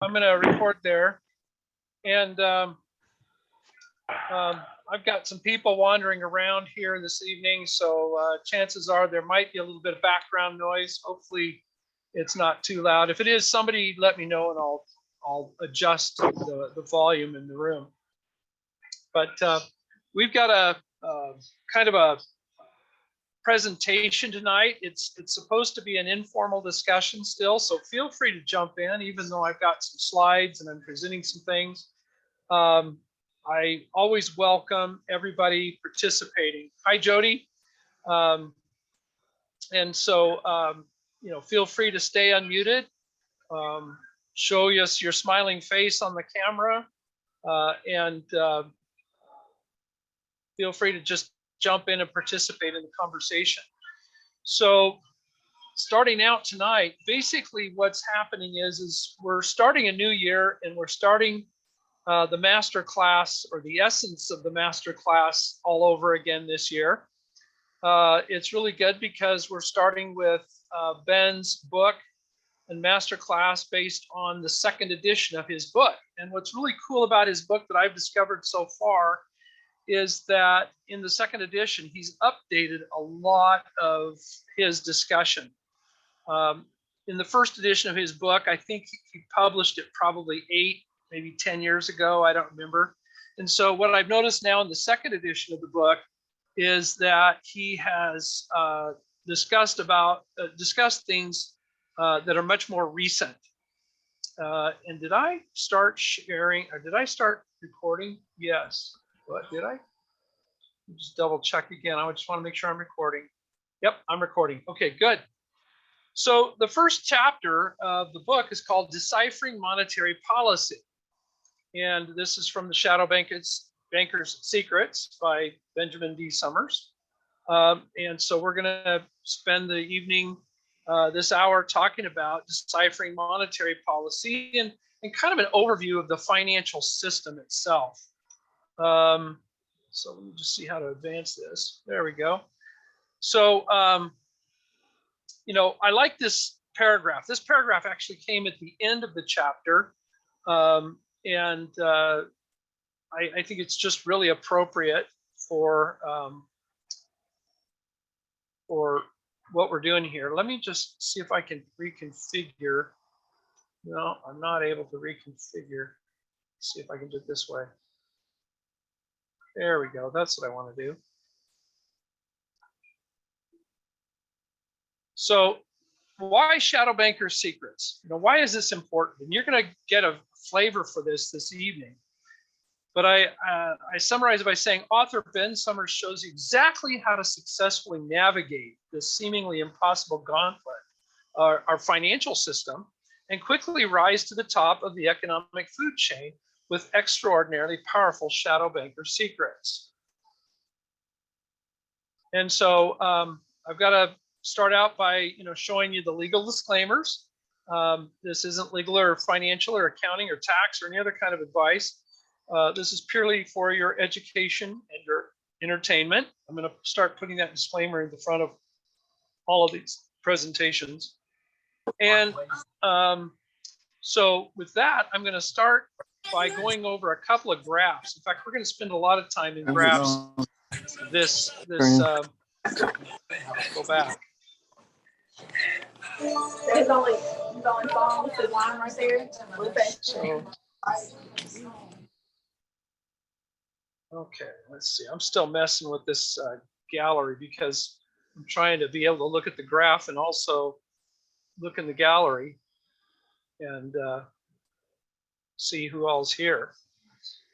I'm going to record there. And I've got some people wandering around here this evening, so chances are there might be a little bit of background noise. Hopefully it's not too loud. If it is, somebody let me know and I'll adjust the volume in the room. But we've got a kind of a presentation tonight. It's supposed to be an informal discussion still, so feel free to jump in, even though I've got some slides and I'm presenting some things. I always welcome everybody participating. Hi, Jody. And so, you know, feel free to stay unmuted. Show us your smiling face on the camera, and feel free to just jump in and participate in the conversation. So starting out tonight, basically what's happening is we're starting a new year and we're starting the master class, or the essence of the master class, all over again this year. It's really good because we're starting with Ben's book and master class based on the second edition of his book. And what's really cool about his book that I've discovered so far is that in the second edition, he's updated a lot of his discussion. In the first edition of his book, I think he published it probably 8, maybe 10 years ago, I don't remember. And so what I've noticed now in the second edition of the book is that he has discussed things that are much more recent. And did I start sharing, or did I start recording? Yes. What did I? Just double check again. I just want to make sure I'm recording. Yep, I'm recording. Okay, good. So the first chapter of the book is called Deciphering Monetary Policy. And this is from the Shadow Banker's Secrets by Benjamin D. Summers. And so we're going to spend the evening, this hour, talking about deciphering monetary policy and kind of an overview of the financial system itself. So let me just see how to advance this. There we go. So, you know, I like this paragraph. This paragraph actually came at the end of the chapter. And I think it's just really appropriate for what we're doing here. Let me just see if I can reconfigure. No, I'm not able to reconfigure. Let's see if I can do it this way. There we go. That's what I want to do. So why Shadow Banker's Secrets? You know, why is this important? And you're going to get a flavor for this evening. But I summarize it by saying author Ben Summers shows you exactly how to successfully navigate this seemingly impossible gauntlet, our financial system, and quickly rise to the top of the economic food chain with extraordinarily powerful shadow banker secrets. And so I've got to start out by showing you the legal disclaimers. This isn't legal or financial or accounting or tax or any other kind of advice. This is purely for your education and your entertainment. I'm going to start putting that disclaimer in the front of all of these presentations. And so with that, I'm going to start by going over a couple of graphs. In fact, we're going to spend a lot of time in graphs. Go back. There's only phone with the line right there. So, okay, let's see. I'm still messing with this gallery because I'm trying to be able to look at the graph and also look in the gallery and see who all's here.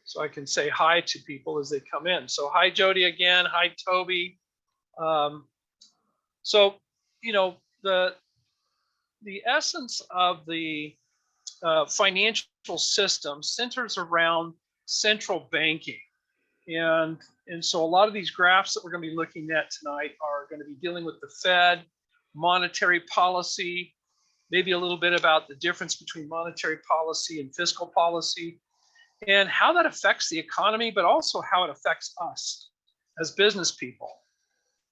So I can say hi to people as they come in. So hi, Jody again. Hi, Toby. So, the essence of the financial system centers around central banking. And so a lot of these graphs that we're going to be looking at tonight are going to be dealing with the Fed, monetary policy, maybe a little bit about the difference between monetary policy and fiscal policy, and how that affects the economy, but also how it affects us as business people.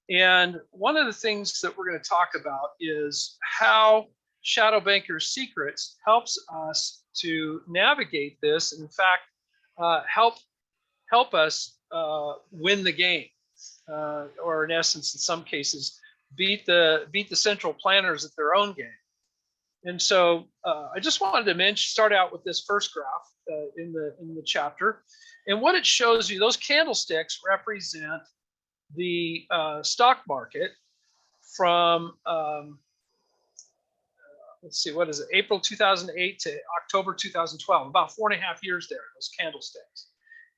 And one of the things that we're going to talk about is how Shadow Banker's Secrets helps us to navigate this. In fact, help us win the game, or in essence, in some cases, beat the central planners at their own game. And so I just wanted to start out with this first graph in the chapter, and what it shows you. Those candlesticks represent the stock market from let's see, what is it? April 2008 to October 2012, about 4.5 years there, those candlesticks.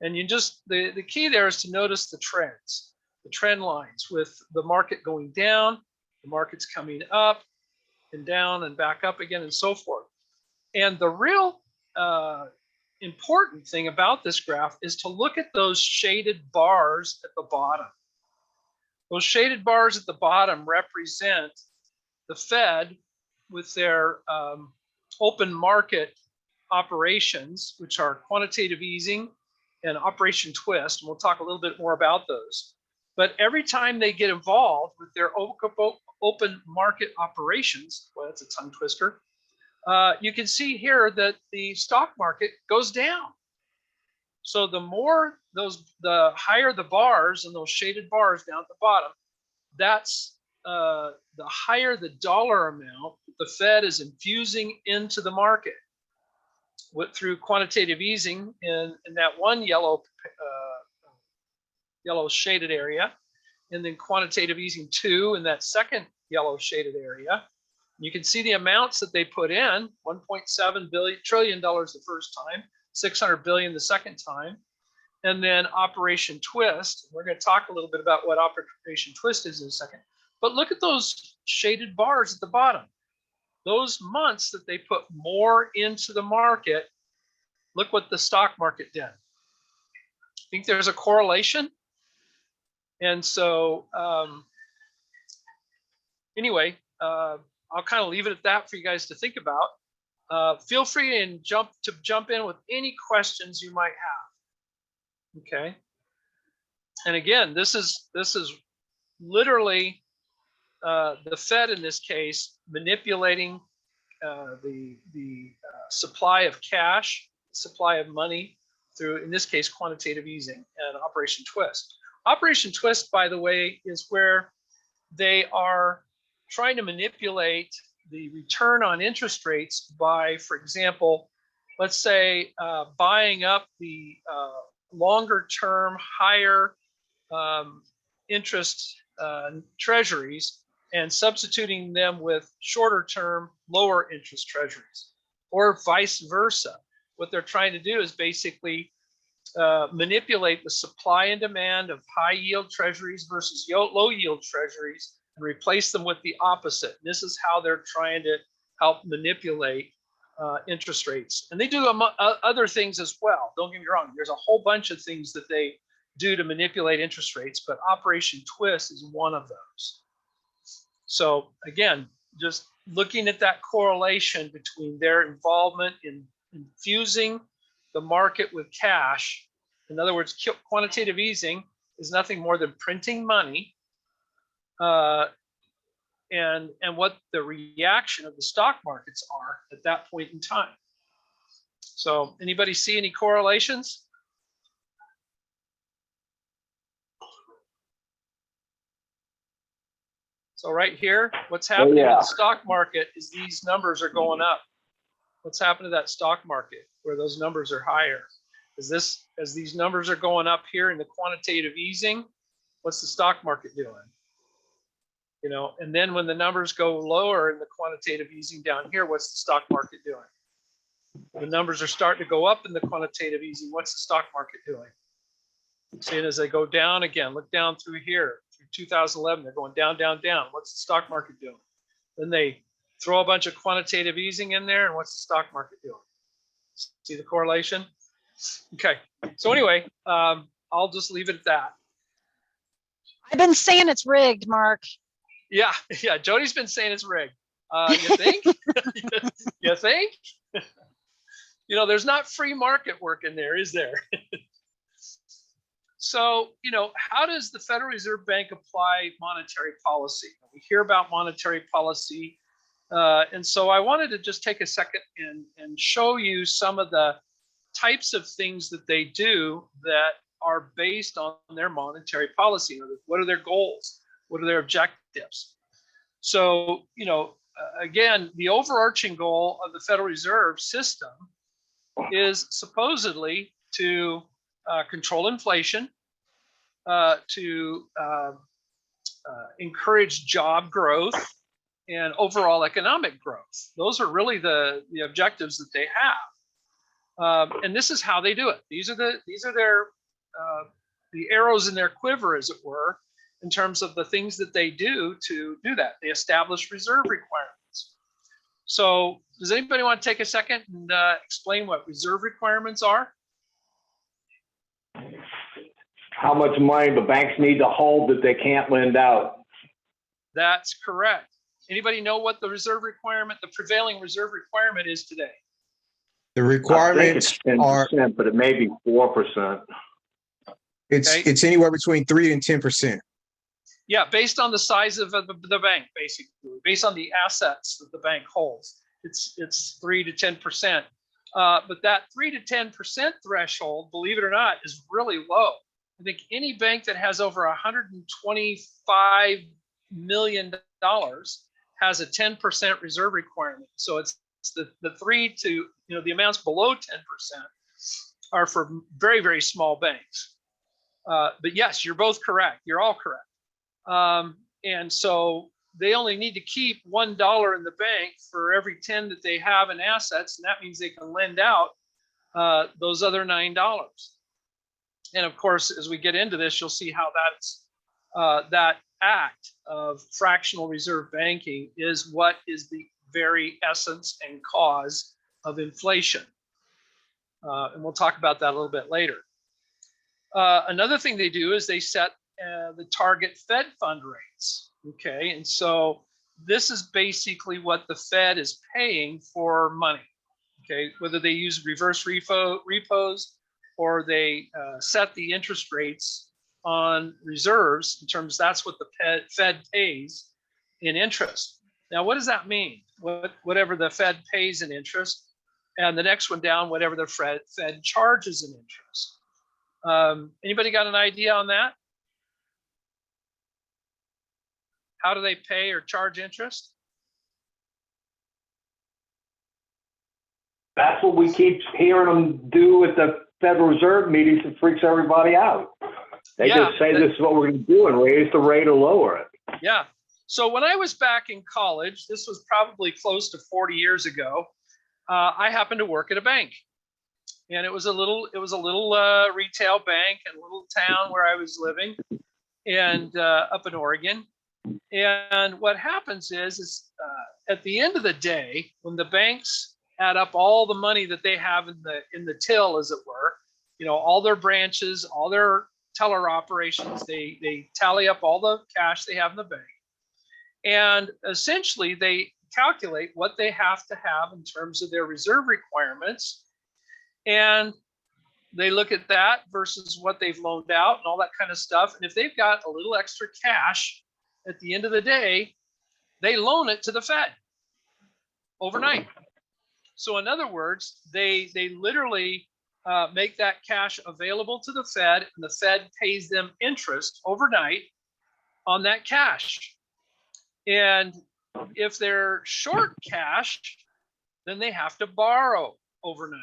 And you just, the key there is to notice the trends, the trend lines, with the market going down, the market's coming up and down and back up again, and so forth. And the real important thing about this graph is to look at those shaded bars at the bottom. Those shaded bars at the bottom represent the Fed with their open market operations, which are quantitative easing and Operation Twist. And we'll talk a little bit more about those. But every time they get involved with their open market operations, well, that's a tongue twister, you can see here that the stock market goes down. So the higher the bars and those shaded bars down at the bottom, that's the higher the dollar amount the Fed is infusing into the market through quantitative easing in that one yellow shaded area, and then quantitative easing 2 in that second yellow shaded area. You can see the amounts that they put in: $1.7 trillion the first time, $600 billion the second time, and then Operation Twist. We're going to talk a little bit about what Operation Twist is in a second. But look at those shaded bars at the bottom. Those months that they put more into the market, look what the stock market did. I think there's a correlation. And so anyway, I'll kind of leave it at that for you guys to think about. Feel free to jump in with any questions you might have. Okay. And again, this is literally the Fed in this case manipulating the supply of cash, supply of money through, in this case, quantitative easing and Operation Twist. Operation Twist, by the way, is where they are trying to manipulate the return on interest rates by, for example, let's say buying up the longer term, higher interest treasuries and substituting them with shorter term, lower interest treasuries, or vice versa. What they're trying to do is basically manipulate the supply and demand of high yield treasuries versus low yield treasuries and replace them with the opposite. And this is how they're trying to help manipulate interest rates. And they do other things as well. Don't get me wrong. There's a whole bunch of things that they do to manipulate interest rates, but Operation Twist is one of those. So again, just looking at that correlation between their involvement in infusing the market with cash. In other words, quantitative easing is nothing more than printing money, and what the reaction of the stock markets are at that point in time. So anybody see any correlations? So right here, what's happening in the stock market is these numbers are going up. What's happened to that stock market where those numbers are higher? As these numbers are going up here in the quantitative easing, what's the stock market doing? You know, and then when the numbers go lower in the quantitative easing down here, what's the stock market doing? The numbers are starting to go up in the quantitative easing. What's the stock market doing? Seeing as they go down again, look down through here, through 2011, they're going down, down, down. What's the stock market doing? Then they throw a bunch of quantitative easing in there, and what's the stock market doing? See the correlation? Okay, so anyway, I'll just leave it at that. I've been saying it's rigged, Mark. Yeah, Jody's been saying it's rigged. You think? You think? You know, there's not free market work in there, is there? So, you know, how does the Federal Reserve Bank apply monetary policy? We hear about monetary policy And so I wanted to just take a second and show you some of the types of things that they do that are based on their monetary policy. What are their goals? What are their objectives? So, again, the overarching goal of the Federal Reserve System is supposedly to control inflation, to encourage job growth and overall economic growth. Those are really the objectives that they have, and this is how they do it. These are their the arrows in their quiver, as it were, in terms of the things that they do to do that. They establish reserve requirements. So, does anybody want to take a second and explain what reserve requirements are? How much money the banks need to hold that they can't lend out? That's correct. Anybody know what the reserve requirement, the prevailing reserve requirement is today? The I think requirements it's are, 10%, but it may be 4%. it's anywhere between 3 and 10%. Yeah, based on the size of the bank, basically, based on the assets that the bank holds, it's 3 to 10%. But that 3 to 10% threshold, believe it or not, is really low. I think any bank that has over $125 million has a 10% reserve requirement. So it's the 3 to, the amounts below 10% are for very, very small banks. But yes, you're both correct. You're all correct. And so they only need to keep $1 in the bank for every 10 that they have in assets, and that means they can lend out those other $9. And of course, as we get into this, you'll see how that's that act of fractional reserve banking is what is the very essence and cause of inflation. And we'll talk about that a little bit later. Another thing they do is they set the target Fed fund rates. Okay, and so this is basically what the Fed is paying for money. Okay, whether they use reverse repos or they set the interest rates on reserves in terms, that's what the Fed pays in interest. Now, what does that mean? Whatever the Fed pays in interest, and the next one down, whatever the Fed charges in interest. Anybody got an idea on that? How do they pay or charge interest? That's what we keep hearing them do at the Federal Reserve meetings. It freaks everybody out. They just say this is what we're going to do and raise the rate or lower it. Yeah. So when I was back in college, this was probably close to 40 years ago, I happened to work at a bank. And it was a little retail bank in a little town where I was living, and up in Oregon. And what happens is at the end of the day, when the banks add up all the money that they have in the till, as it were, all their branches, all their teller operations, they tally up all the cash they have in the bank, and essentially they calculate what they have to have in terms of their reserve requirements, and they look at that versus what they've loaned out and all that kind of stuff. And if they've got a little extra cash at the end of the day, they loan it to the Fed overnight. So in other words, they literally make that cash available to the Fed, and the Fed pays them interest overnight on that cash. And if they're short cash, then they have to borrow overnight.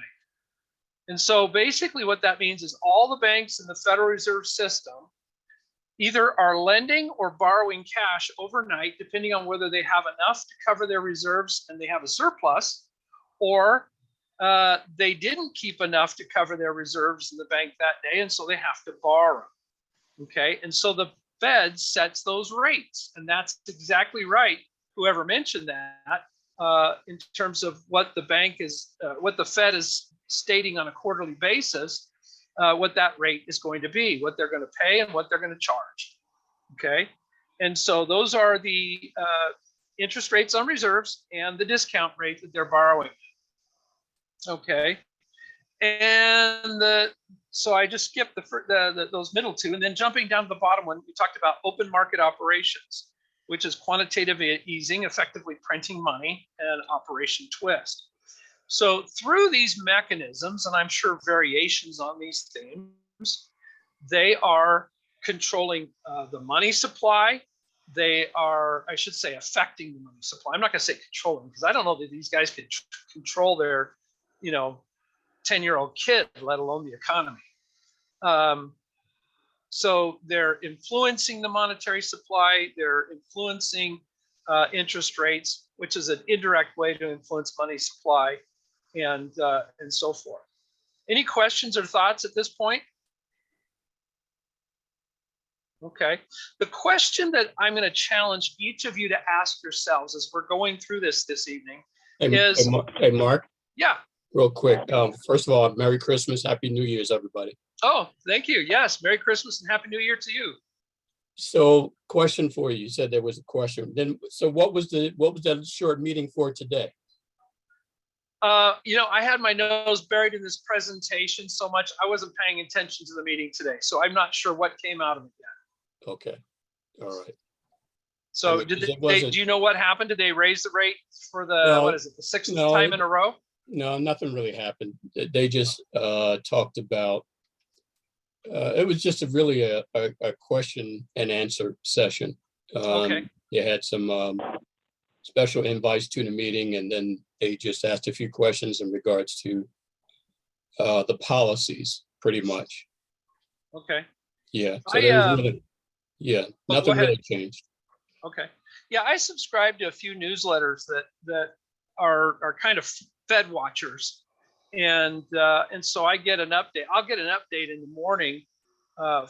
And so basically what that means is all the banks in the Federal Reserve System either are lending or borrowing cash overnight, depending on whether they have enough to cover their reserves and they have a surplus, or they didn't keep enough to cover their reserves in the bank that day, and so they have to borrow. Okay, and so the Fed sets those rates, and that's exactly right. Whoever mentioned that in terms of what the bank is, what the Fed is stating on a quarterly basis, what that rate is going to be, what they're going to pay, and what they're going to charge. Okay, and so those are the interest rates on reserves and the discount rate that they're borrowing. Okay, and so I just skipped those middle two, and then jumping down to the bottom one, we talked about open market operations. which is quantitative easing, effectively printing money, and Operation Twist. So through these mechanisms, and I'm sure variations on these themes, they are controlling the money supply. They are, I should say, affecting the money supply. I'm not going to say controlling, because I don't know that these guys can control their, 10-year-old kid, let alone the economy. So they're influencing the monetary supply. They're influencing interest rates, which is an indirect way to influence money supply, and so forth. Any questions or thoughts at this point? Okay. The question that I'm going to challenge each of you to ask yourselves as we're going through this evening is, Hey, Mark, yeah. real quick. First of all, Merry Christmas, Happy New Year's, everybody. Oh, thank you. Yes. Merry Christmas and Happy New Year to you. So, question for you. You said there was a question. Then, so what was that short meeting for today? I had my nose buried in this presentation so much I wasn't paying attention to the meeting today. So I'm not sure what came out of it yet. Okay. All right. So do you know what happened? Did they raise the rate for the, the sixth time in a row? No, nothing really happened. They just talked about, it was just really a question and answer session. Okay. You had some special invites to the meeting, and then they just asked a few questions in regards to the policies, pretty much. Okay. Yeah. So nothing really changed. Okay. Yeah, I subscribe to a few newsletters that are kind of Fed watchers, and so I get an update. I'll get an update in the morning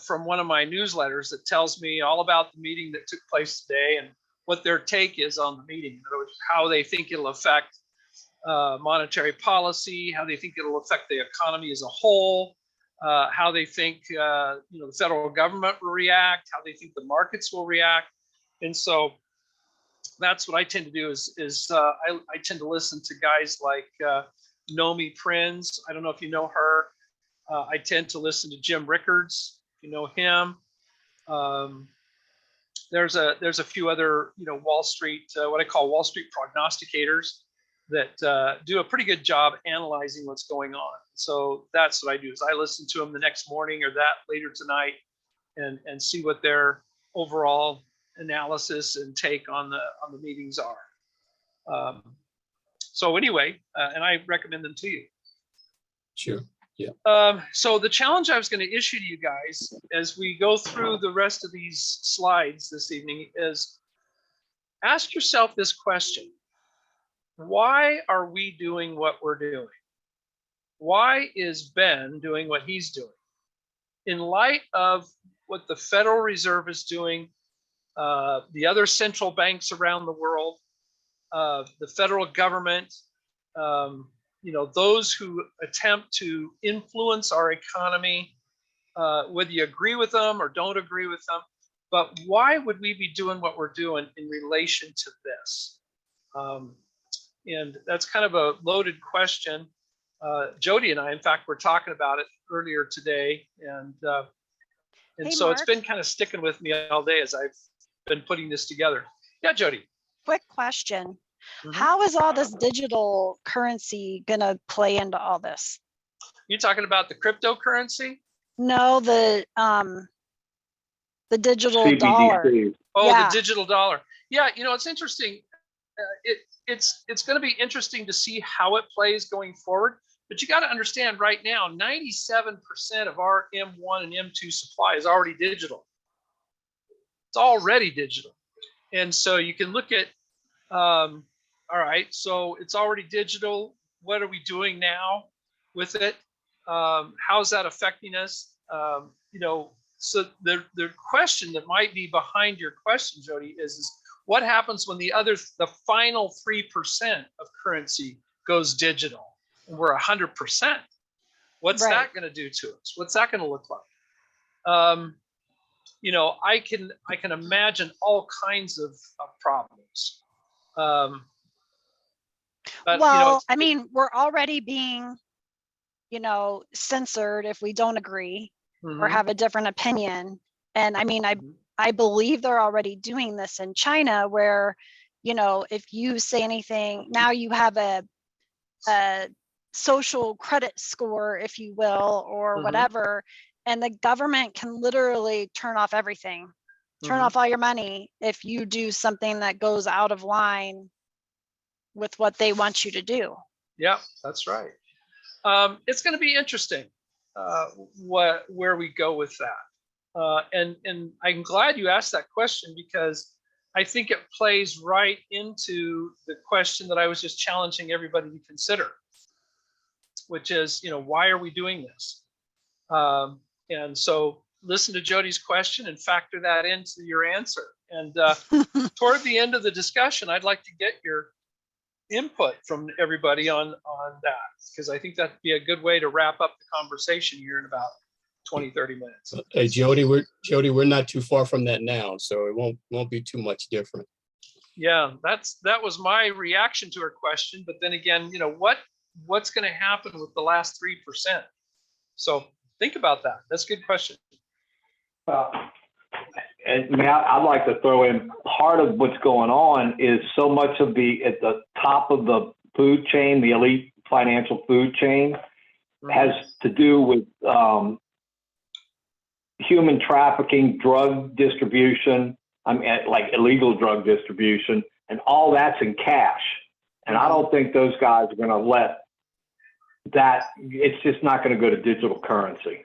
from one of my newsletters that tells me all about the meeting that took place today and what their take is on the meeting. In other words, how they think it'll affect monetary policy, how they think it'll affect the economy as a whole, how they think the federal government will react, how they think the markets will react. And so that's what I tend to do is I tend to listen to guys like Nomi Prinz. I don't know if you know her. I tend to listen to Jim Rickards, if you know him. There's a few other Wall Street, what I call Wall Street prognosticators that do a pretty good job analyzing what's going on. So that's what I do is I listen to them the next morning or that later tonight and see what their overall analysis and take on the meetings are. So anyway, and I recommend them to you. Sure. Yeah. So the challenge I was going to issue to you guys as we go through the rest of these slides this evening is ask yourself this question. Why are we doing what we're doing? Why is Ben doing what he's doing? In light of what the Federal Reserve is doing, the other central banks around the world, the federal government, those who attempt to influence our economy, whether you agree with them or don't agree with them, but why would we be doing what we're doing in relation to this? And that's kind of a loaded question. Jody and I, in fact, were talking about it earlier today, and Hey, so it's Mark. been kind of sticking with me all day as I've been putting this together. Yeah, Jody. Quick question. Mhm. How is all this digital currency gonna play into all this? You're talking about the cryptocurrency? No, the digital CBDC. dollar. Oh, Yeah. the digital dollar. Yeah, it's interesting. It's going to be interesting to see how it plays going forward. But you got to understand right now, 97% of our M1 and M2 supply is already digital. It's already digital. And so you can look at, all right, so it's already digital. What are we doing now with it? How's that affecting us? So the question that might be behind your question, Jody, is what happens when the final 3% of currency goes digital and we're 100%? What's Right. that going to do to us? What's that going to look like? I can imagine all kinds of problems. But, Well, I mean, we're already being, censored if we don't agree or Mhm. have a different opinion. And I mean, I believe they're already doing this in China where, you know, if you say anything, now you have a social credit score, if you will, or Mhm. whatever, and the government can literally turn off everything, turn Mhm. off all your money if you do something that goes out of line with what they want you to do. Yeah, that's right. It's going to be interesting where we go with that. And I'm glad you asked that question because I think it plays right into the question that I was just challenging everybody to consider, which is, you know, why are we doing this? And so listen to Jody's question and factor that into your answer. And toward the end of the discussion, I'd like to get your input from everybody on that, because I think that'd be a good way to wrap up the conversation here in about 20-30 minutes. Hey, Jody, we're not too far from that now, so it won't be too much different. Yeah, that was my reaction to her question. But then again, you know, what's going to happen with the last 3%? So think about that. That's a good question. And I'd like to throw in part of what's going on is so much of at the top of the food chain, the elite financial food chain, has to do with human trafficking, drug distribution, I mean, like illegal drug distribution, and all that's in cash. And I don't think those guys are going to let that, it's just not going to go to digital currency.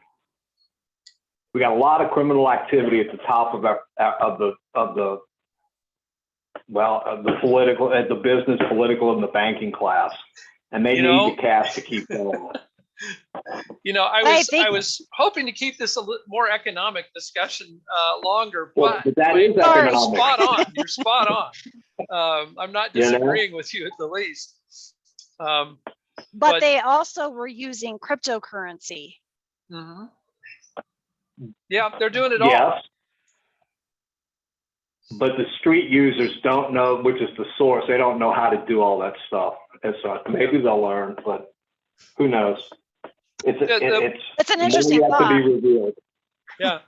We got a lot of criminal activity at the top of the political, at the business, political, and the banking class, and they need the cash to keep going. You know, I was hoping to keep this a little more economic discussion longer, but that is economic. You're spot on. You're spot on. I'm not disagreeing with you at the least. But they also were using cryptocurrency. Mm-hmm. Yeah, they're doing it all. Yes. But the street users don't know, which is the source. They don't know how to do all that stuff. And so maybe they'll learn, but who knows? It's an interesting thought. To be revealed. Yeah.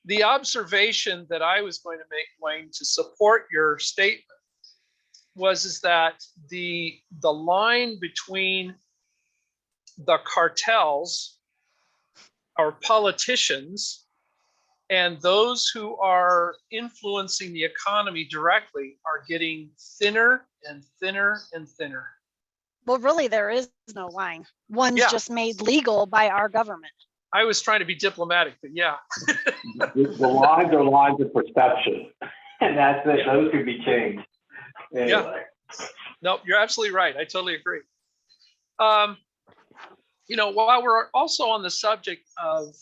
The observation that I was going to make, Wayne, to support your statement is that the line between the cartels, our politicians, and those who are influencing the economy directly are getting thinner and thinner and thinner. Well, really, there is no line. One's just made legal by our government. I was trying to be diplomatic, but yeah. The lines are lines of perception, and that's it. Those could be changed. Anyway. Yeah. No, you're absolutely right. I totally agree. You know, while we're also on the subject of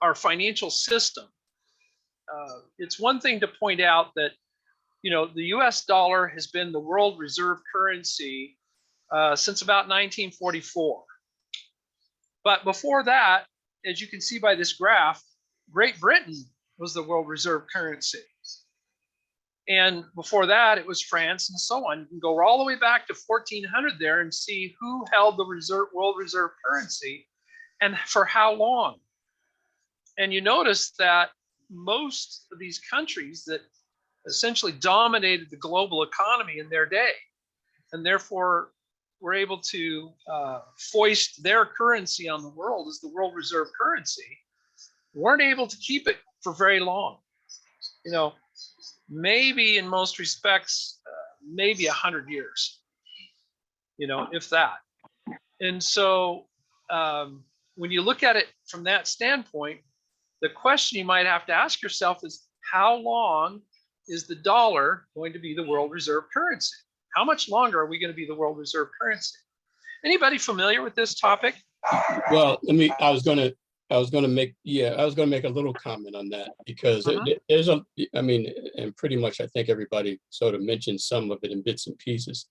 our financial system, it's one thing to point out that, you know, the US dollar has been the world reserve currency since about 1944. But before that, as you can see by this graph, Great Britain was the world reserve currency. And before that, it was France and so on. You can go all the way back to 1400 there and see who held the world reserve currency and for how long. And you notice that most of these countries that essentially dominated the global economy in their day, and therefore were able to foist their currency on the world as the world reserve currency, weren't able to keep it for very long. You know, maybe in most respects, maybe 100 years, you know, if that. And so when you look at it from that standpoint, the question you might have to ask yourself is, how long is the dollar going to be the world reserve currency? How much longer are we going to be the world reserve currency? Anybody familiar with this topic? Well, I was going to make a little comment on that, because there's and pretty much I think everybody sort of mentioned some of it in bits and pieces,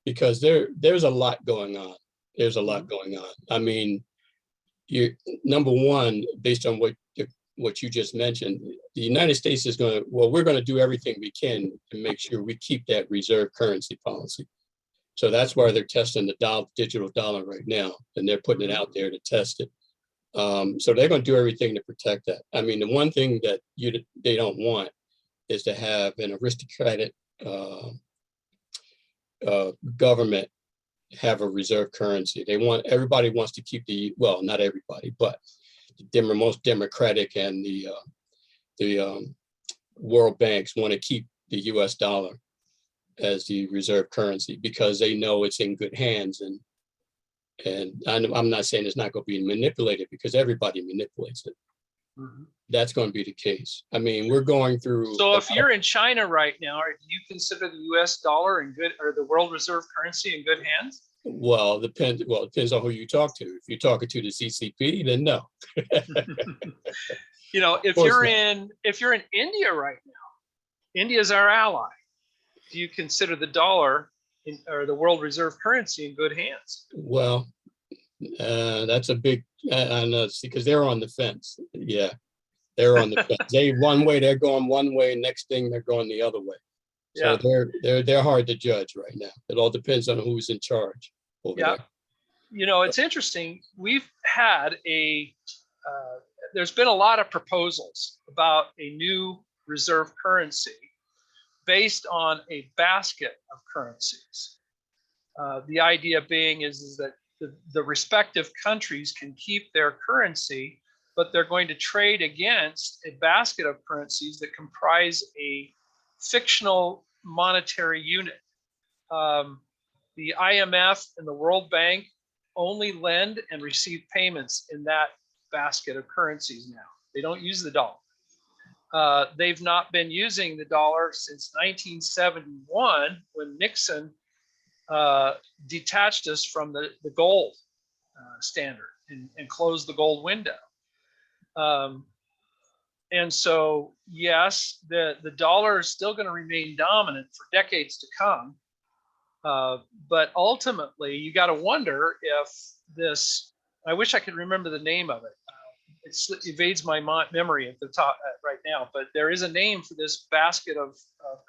because there's a lot going on. There's a lot going on. I mean, number one, based on what you just mentioned, the United States is we're going to do everything we can to make sure we keep that reserve currency policy. So that's why they're testing the digital dollar right now, and they're putting it out there to test it. So they're going to do everything to protect that. I mean, the one thing that they don't want is to have an aristocratic government have a reserve currency. Everybody wants to keep well, not everybody, but the most democratic and the world banks want to keep the US dollar as the reserve currency because they know it's in good hands. And I'm not saying it's not going to be manipulated because everybody manipulates it. Mhm. That's going to be the case. I mean, we're going through. So if you're in China right now, do you consider the US dollar or the world reserve currency in good hands? Well, it depends on who you talk to. If you're talking to the CCP, then no. You know, if you're in India right now, India's our ally. Do you consider the dollar or the world reserve currency in good hands? Well, that's a big, I know, because they're on the fence. Yeah, they're on the fence. They're going one way. Next thing, they're going the other way. So Yeah. they're hard to judge right now. It all depends on who's in charge over there. You know, it's interesting. We've had there's been a lot of proposals about a new reserve currency based on a basket of currencies. The idea being is that the respective countries can keep their currency, but they're going to trade against a basket of currencies that comprise a fictional monetary unit. The IMF and the World Bank only lend and receive payments in that basket of currencies now. They don't use the dollar. They've not been using the dollar since 1971 when Nixon detached us from the gold standard and closed the gold window. And so, yes, the dollar is still going to remain dominant for decades to come. But ultimately, you got to wonder if I wish I could remember the name of it. It evades my memory at the top right now, but there is a name for this basket of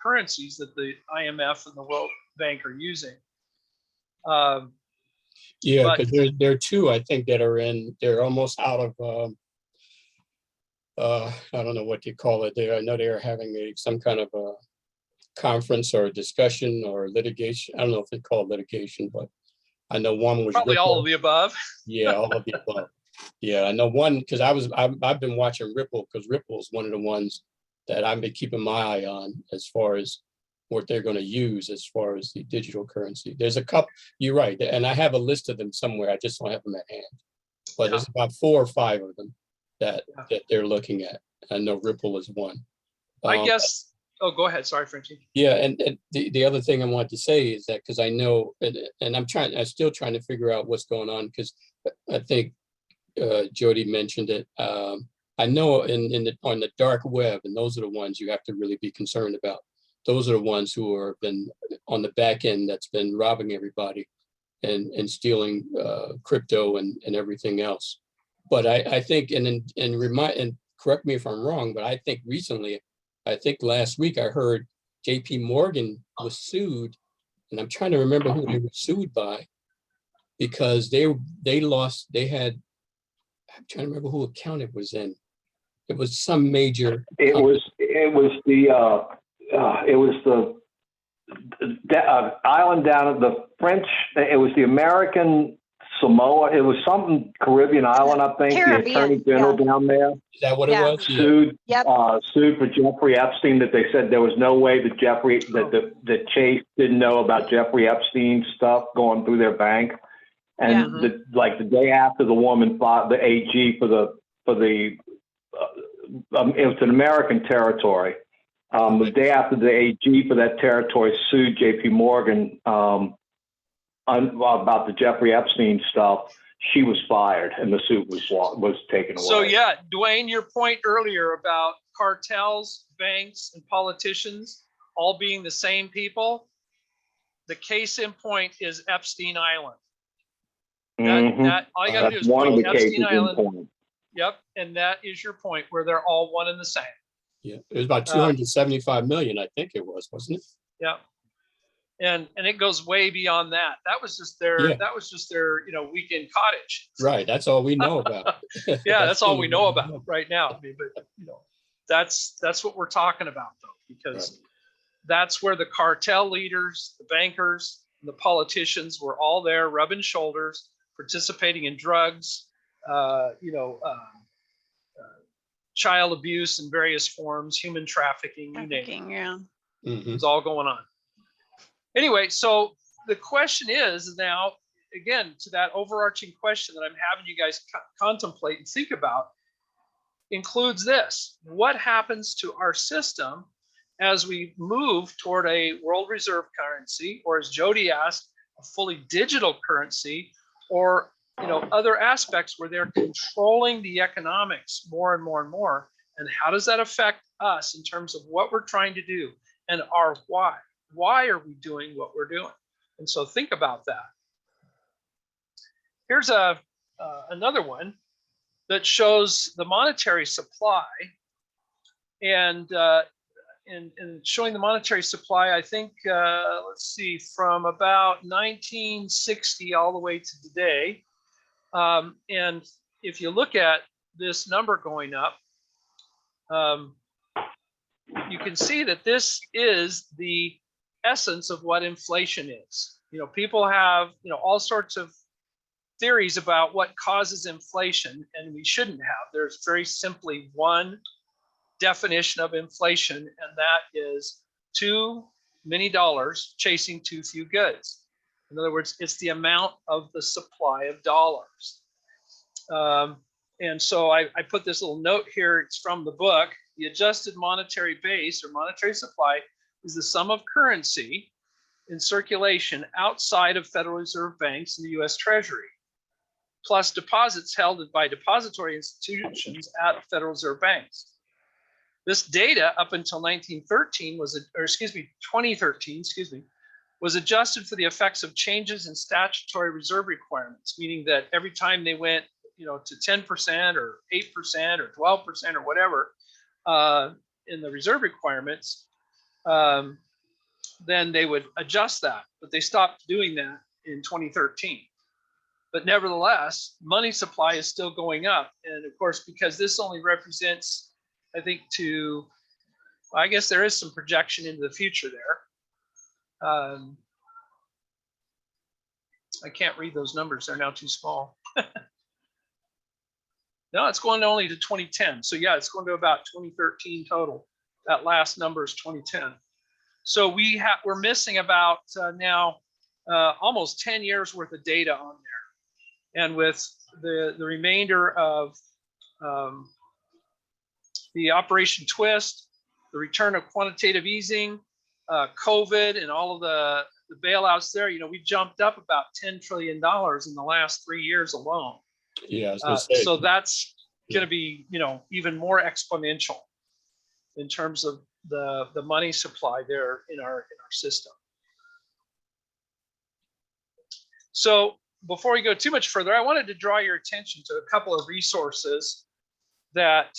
currencies that the IMF and the World Bank are using. Yeah, because there are two, I think, they're almost out of, I don't know what you call it. I know they're having some kind of a conference or a discussion or litigation. I don't know if they call it litigation, but I know one was probably Ripple. all of the above. Yeah, all of the above. Yeah, I know one because I've been watching Ripple because Ripple is one of the ones that I've been keeping my eye on as far as what they're going to use as far as the digital currency. There's a couple, you're right, and I have a list of them somewhere. I just don't have them at hand. But there's about 4 or 5 of them that they're looking at. I know Ripple is one. I guess. Oh, go ahead. Sorry, Frenchie. Yeah, and the other thing I wanted to say is that because I know, and I'm still trying to figure out what's going on because I think Jody mentioned it. I know on the dark web, and those are the ones you have to really be concerned about. Those are the ones who have been on the back end that's been robbing everybody and stealing crypto and everything else. But I think and correct me if I'm wrong, but I think recently, I think last week I heard JP Morgan was sued, and I'm trying to remember who they were sued by because they had. I'm trying to remember who account it was in. It was some major. It was the island down at the French. It was the American Samoa. It was some Caribbean island, I think. Caribbean, the Attorney General down there Is that what it was? sued Yep. Sued for Jeffrey Epstein. That they said there was no way that that Chase didn't know about Jeffrey Epstein's stuff going through their bank. And the day after the woman fought the AG for the it was an American territory. The day after the AG for that territory sued JP Morgan about the Jeffrey Epstein stuff, she was fired and the suit was taken away. So yeah, Dwayne, your point earlier about cartels, banks, and politicians all being the same people, the case in point is Epstein Island. That all you got to do is point to Epstein Island. Yep, and that is your point where they're all one and the same. Yeah, it was about 275 million, I think it was, wasn't it? Yeah. And it goes way beyond that. That was just their Yeah. weekend cottage. Right. That's all we know about. Yeah, that's all we know all about right now. I mean, but that's what we're talking about, though, because that's where the cartel leaders, the bankers, the politicians were all there, rubbing shoulders, participating in drugs, child abuse in various forms, human trafficking, you name it. Trafficking, yeah. Mhm. It's all going on. Anyway, so the question is now, again, to that overarching question that I'm having you guys contemplate and think about, includes this: what happens to our system as we move toward a world reserve currency, or as Jody asked, a fully digital currency, or other aspects where they're controlling the economics more and more and more? And how does that affect us in terms of what we're trying to do and our why? Why are we doing what we're doing? And so think about that. Here's another one that shows the monetary supply, and showing the monetary supply, I think, let's see, from about 1960 all the way to today. And if you look at this number going up, you can see that this is the essence of what inflation is. People have, all sorts of theories about what causes inflation, and we shouldn't have. There's very simply one definition of inflation, and that is too many dollars chasing too few goods. In other words, it's the amount of the supply of dollars. And so I put this little note here. It's from the book. The adjusted monetary base, or monetary supply, is the sum of currency in circulation outside of Federal Reserve banks and the US Treasury, plus deposits held by depository institutions at Federal Reserve banks. This data up until 2013, was adjusted for the effects of changes in statutory reserve requirements, meaning that every time they went, to 10% or 8% or 12% or whatever in the reserve requirements, then they would adjust that. But they stopped doing that in 2013. But nevertheless, money supply is still going up. And of course, because this only represents, I think, I guess there is some projection into the future there. I can't read those numbers. They're now too small. No, it's going only to 2010. So yeah, it's going to about 2013 total. That last number is 2010. So we're missing about now almost 10 years worth of data on there. And with the remainder of the Operation Twist, the return of quantitative easing, COVID, and all of the bailouts there, we jumped up about $10 trillion in the last 3 years alone. Yeah, I was gonna say. So that's going to be, even more exponential in terms of the money supply there in our system. So before we go too much further, I wanted to draw your attention to a couple of resources that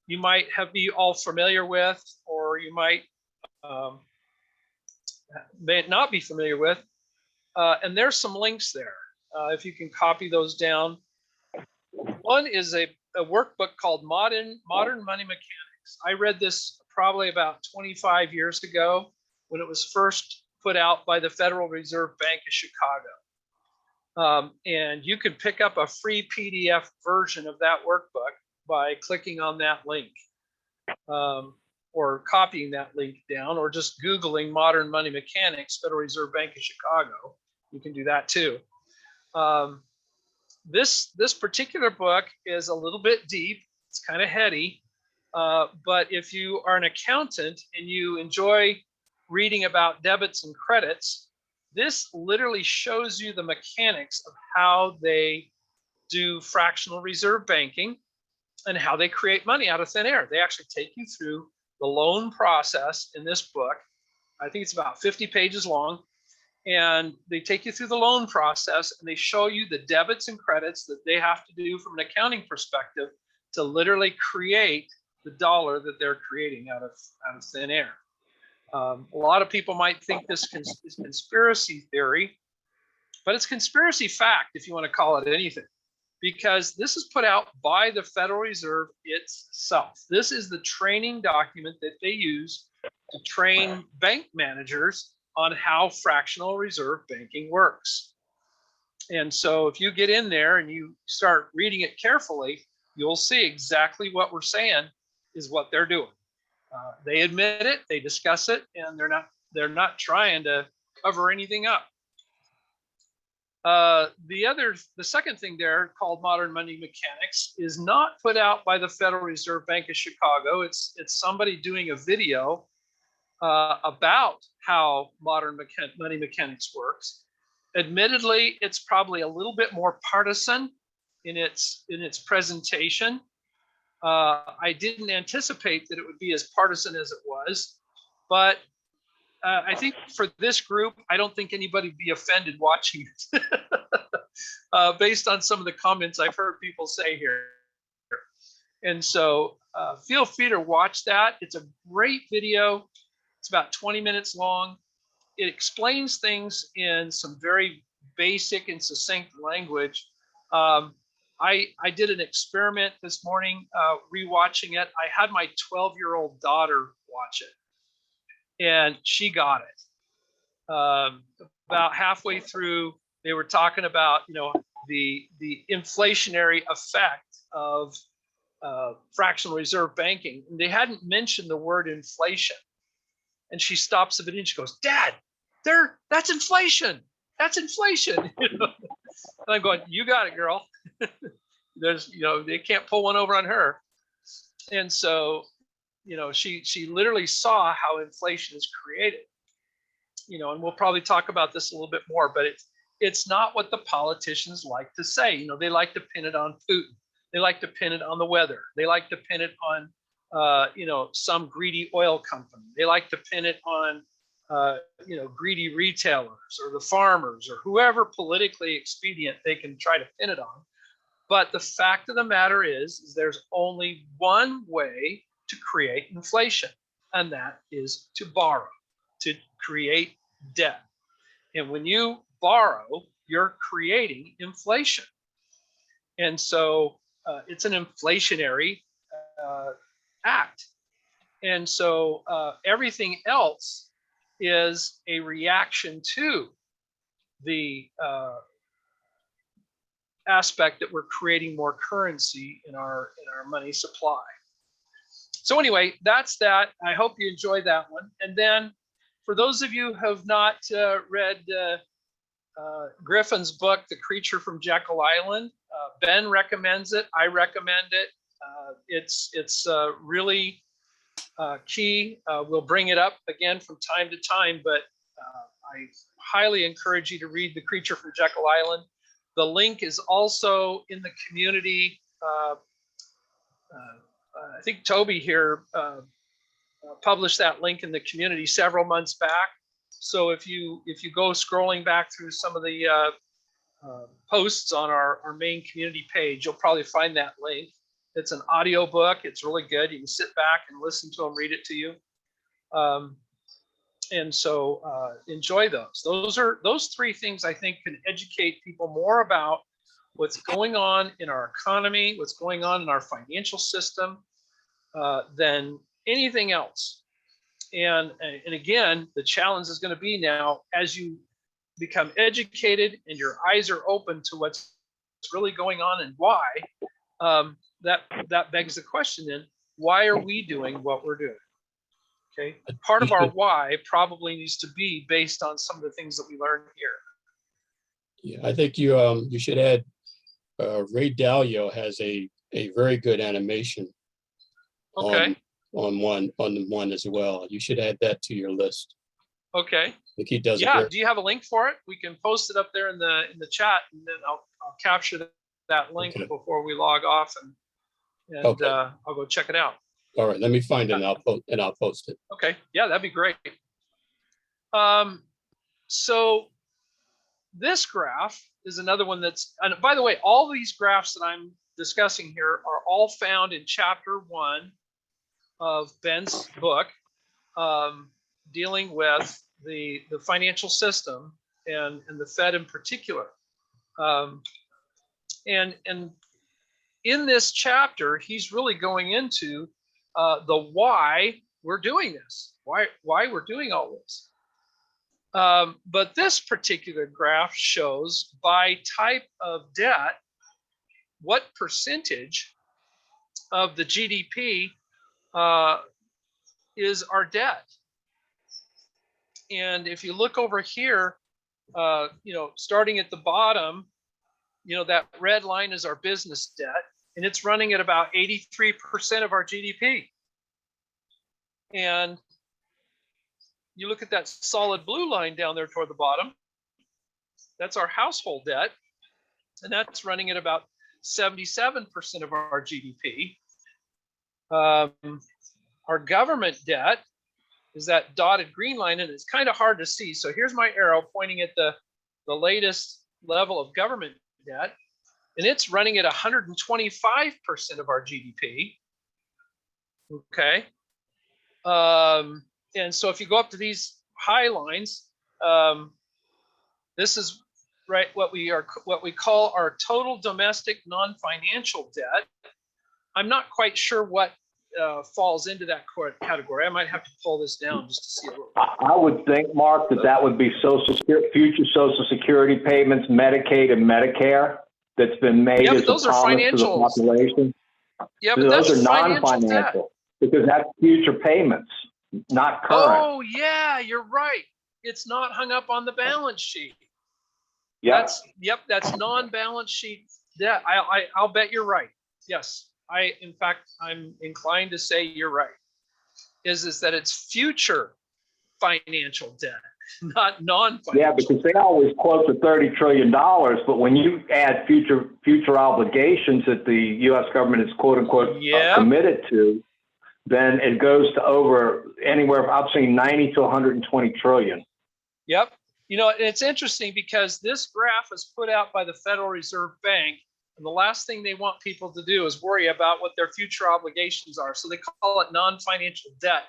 you might be all familiar with, or you might may not be familiar with. And there's some links there. If you can copy those down. One is a workbook called Modern Money Mechanics. I read this probably about 25 years ago when it was first put out by the Federal Reserve Bank of Chicago. And you can pick up a free PDF version of that workbook by clicking on that link, or copying that link down, or just Googling Modern Money Mechanics, Federal Reserve Bank of Chicago. You can do that too. This particular book is a little bit deep. It's kind of heady, but if you are an accountant and you enjoy reading about debits and credits, this literally shows you the mechanics of how they do fractional reserve banking and how they create money out of thin air. They actually take you through the loan process in this book. I think it's about 50 pages long. And they take you through the loan process, and they show you the debits and credits that they have to do from an accounting perspective to literally create the dollar that they're creating out of thin air. A lot of people might think this is conspiracy theory, but it's conspiracy fact, if you want to call it anything, because this is put out by the Federal Reserve itself. This is the training document that they use to train bank managers on how fractional reserve banking works. And so if you get in there and you start reading it carefully, you'll see exactly what we're saying is what they're doing. They admit it, they discuss it, and they're not trying to cover anything up. The second thing there, called modern money mechanics, is not put out by the Federal Reserve Bank of Chicago. It's somebody doing a video about how modern money mechanics works. Admittedly, it's probably a little bit more partisan in its presentation. I didn't anticipate that it would be as partisan as it was, but I think for this group, I don't think anybody would be offended watching it based on some of the comments I've heard people say here. And so feel free to watch that. It's a great video. It's about 20 minutes long. It explains things in some very basic and succinct language. I did an experiment this morning, rewatching it. I had my 12-year-old daughter watch it, and she got it. About halfway through, they were talking about, the inflationary effect of fractional reserve banking. And they hadn't mentioned the word inflation. And she stops the video and she goes, "Dad, that's inflation. That's inflation." And I'm going, "You got it, girl." There's, they can't pull one over on her. And so, she literally saw how inflation is created. And we'll probably talk about this a little bit more, but it's not what the politicians like to say. They like to pin it on Putin. They like to pin it on the weather. They like to pin it on some greedy oil company. They like to pin it on, greedy retailers or the farmers or whoever politically expedient they can try to pin it on. But the fact of the matter is there's only one way to create inflation, and that is to borrow, to create debt. And when you borrow, you're creating inflation. And so it's an inflationary act. And so everything else is a reaction to the aspect that we're creating more currency in our money supply. So anyway, that's that. I hope you enjoyed that one. And then for those of you who have not read Griffin's book, The Creature from Jekyll Island, Ben recommends it. I recommend it. It's really key. We'll bring it up again from time to time, but I highly encourage you to read The Creature from Jekyll Island. The link is also in the community. I think Toby here published that link in the community several months back. So if you go scrolling back through some of the posts on our main community page, you'll probably find that link. It's an audio book. It's really good. You can sit back and listen to them read it to you. And so enjoy those. Those three things I think can educate people more about what's going on in our economy, what's going on in our financial system than anything else. And again, the challenge is going to be now as you become educated and your eyes are open to what's really going on and why, that begs the question then, why are we doing what we're doing? Okay, part of our why probably needs to be based on some of the things that we learned here. Yeah, I think you should add. Ray Dalio has a very good animation. Okay. On the one as well. You should add that to your list. Okay. I think he does. Yeah. Do you have a link for it? We can post it up there in the chat, and then I'll capture that link before we log off, and Okay. I'll go check it out. All right, let me find it and I'll post it. Okay, yeah, that'd be great. So this graph is another one that's, and by the way, all these graphs that I'm discussing here are all found in chapter 1 of Ben's book. dealing with the financial system and the Fed in particular. And in this chapter, he's really going into the why we're doing this, why we're doing all this. But this particular graph shows by type of debt, what percentage of the GDP is our debt. And if you look over here, starting at the bottom, that red line is our business debt, and it's running at about 83% of our GDP. And you look at that solid blue line down there toward the bottom, that's our household debt, and that's running at about 77% of our GDP. Our government debt is that dotted green line, and it's kind of hard to see. So here's my arrow pointing at the latest level of government debt, and it's running at 125% of our GDP. Okay. And so if you go up to these high lines, this is right what we call our total domestic non-financial debt. I'm not quite sure what falls into that category. I might have to pull this down just to see a little. I would think, Mark, that would be future Social Security payments, Medicaid and Medicare that's been made as those a are promise to the financials. population. Yeah, but those that's are non-financial debt. Because that's future payments, not current. Oh yeah, you're right. It's not hung up on the balance sheet. Yep. That's non-balance sheet debt. I'll bet you're right. Yes. In fact, I'm inclined to say you're right. Is that it's future financial debt, not non-financial. Yeah, because they always quote the $30 trillion, but when you add future obligations that the U.S. government is quote unquote committed to, then it goes to over anywhere, I've seen 90 to 120 trillion. Yep. It's interesting because this graph is put out by the Federal Reserve Bank, and the last thing they want people to do is worry about what their future obligations are. So they call it non-financial debt,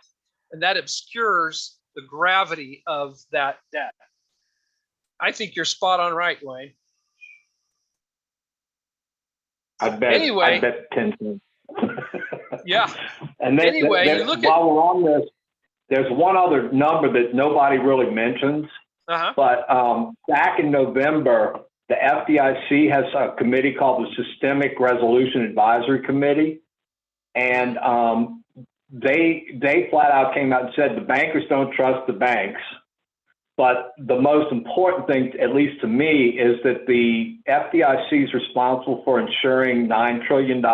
and that obscures the gravity of that debt. I think you're spot on right, Wayne. I bet 10 cents. Yeah. And then, anyway, while we're on this, there's one other number that nobody really mentions. But back in November, the FDIC has a committee called the Systemic Resolution Advisory Committee, and they flat out came out and said the bankers don't trust the banks. But the most important thing, at least to me, is that the FDIC is responsible for insuring $9 trillion.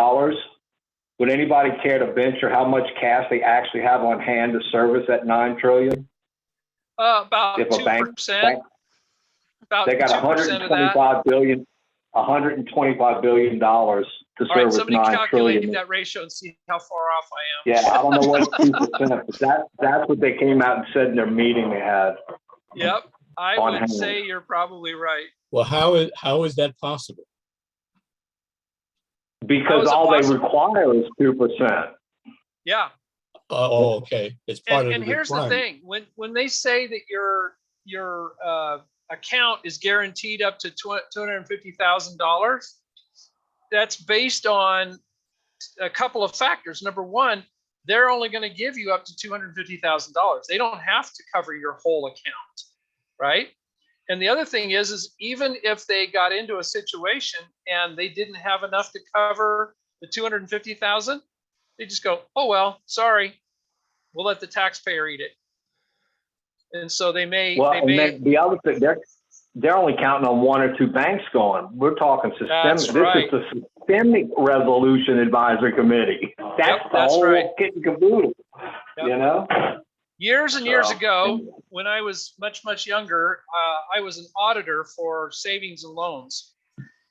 Would anybody care to venture how much cash they actually have on hand to service that $9 trillion? About 2%. About they got 125 billion, $125 billion to service somebody $9 calculate trillion. that ratio and see how far off I am. Yeah, I don't know what 2%, but that's what they came out and said in their meeting they had. Yep, I would say you're probably right. Well, how is that possible? Because all they require is 2%. Yeah. Oh, okay. It's part of the and here's the thing: when they say that your account is guaranteed up to $250,000, that's based on a couple of factors. Number one, they're only going to give you up to $250,000. They don't have to cover your whole account, right? And the other thing is even if they got into a situation and they didn't have enough to cover the $250,000, they just go, oh well, sorry, we'll let the taxpayer eat it. And so they may. Well, then the other thing, they're only counting on one or two banks going. We're talking systemic. That's right. This is the Systemic Resolution Advisory Committee. That's the whole kit and caboodle. Yep. Years and years ago, when I was much younger, I was an auditor for savings and loans.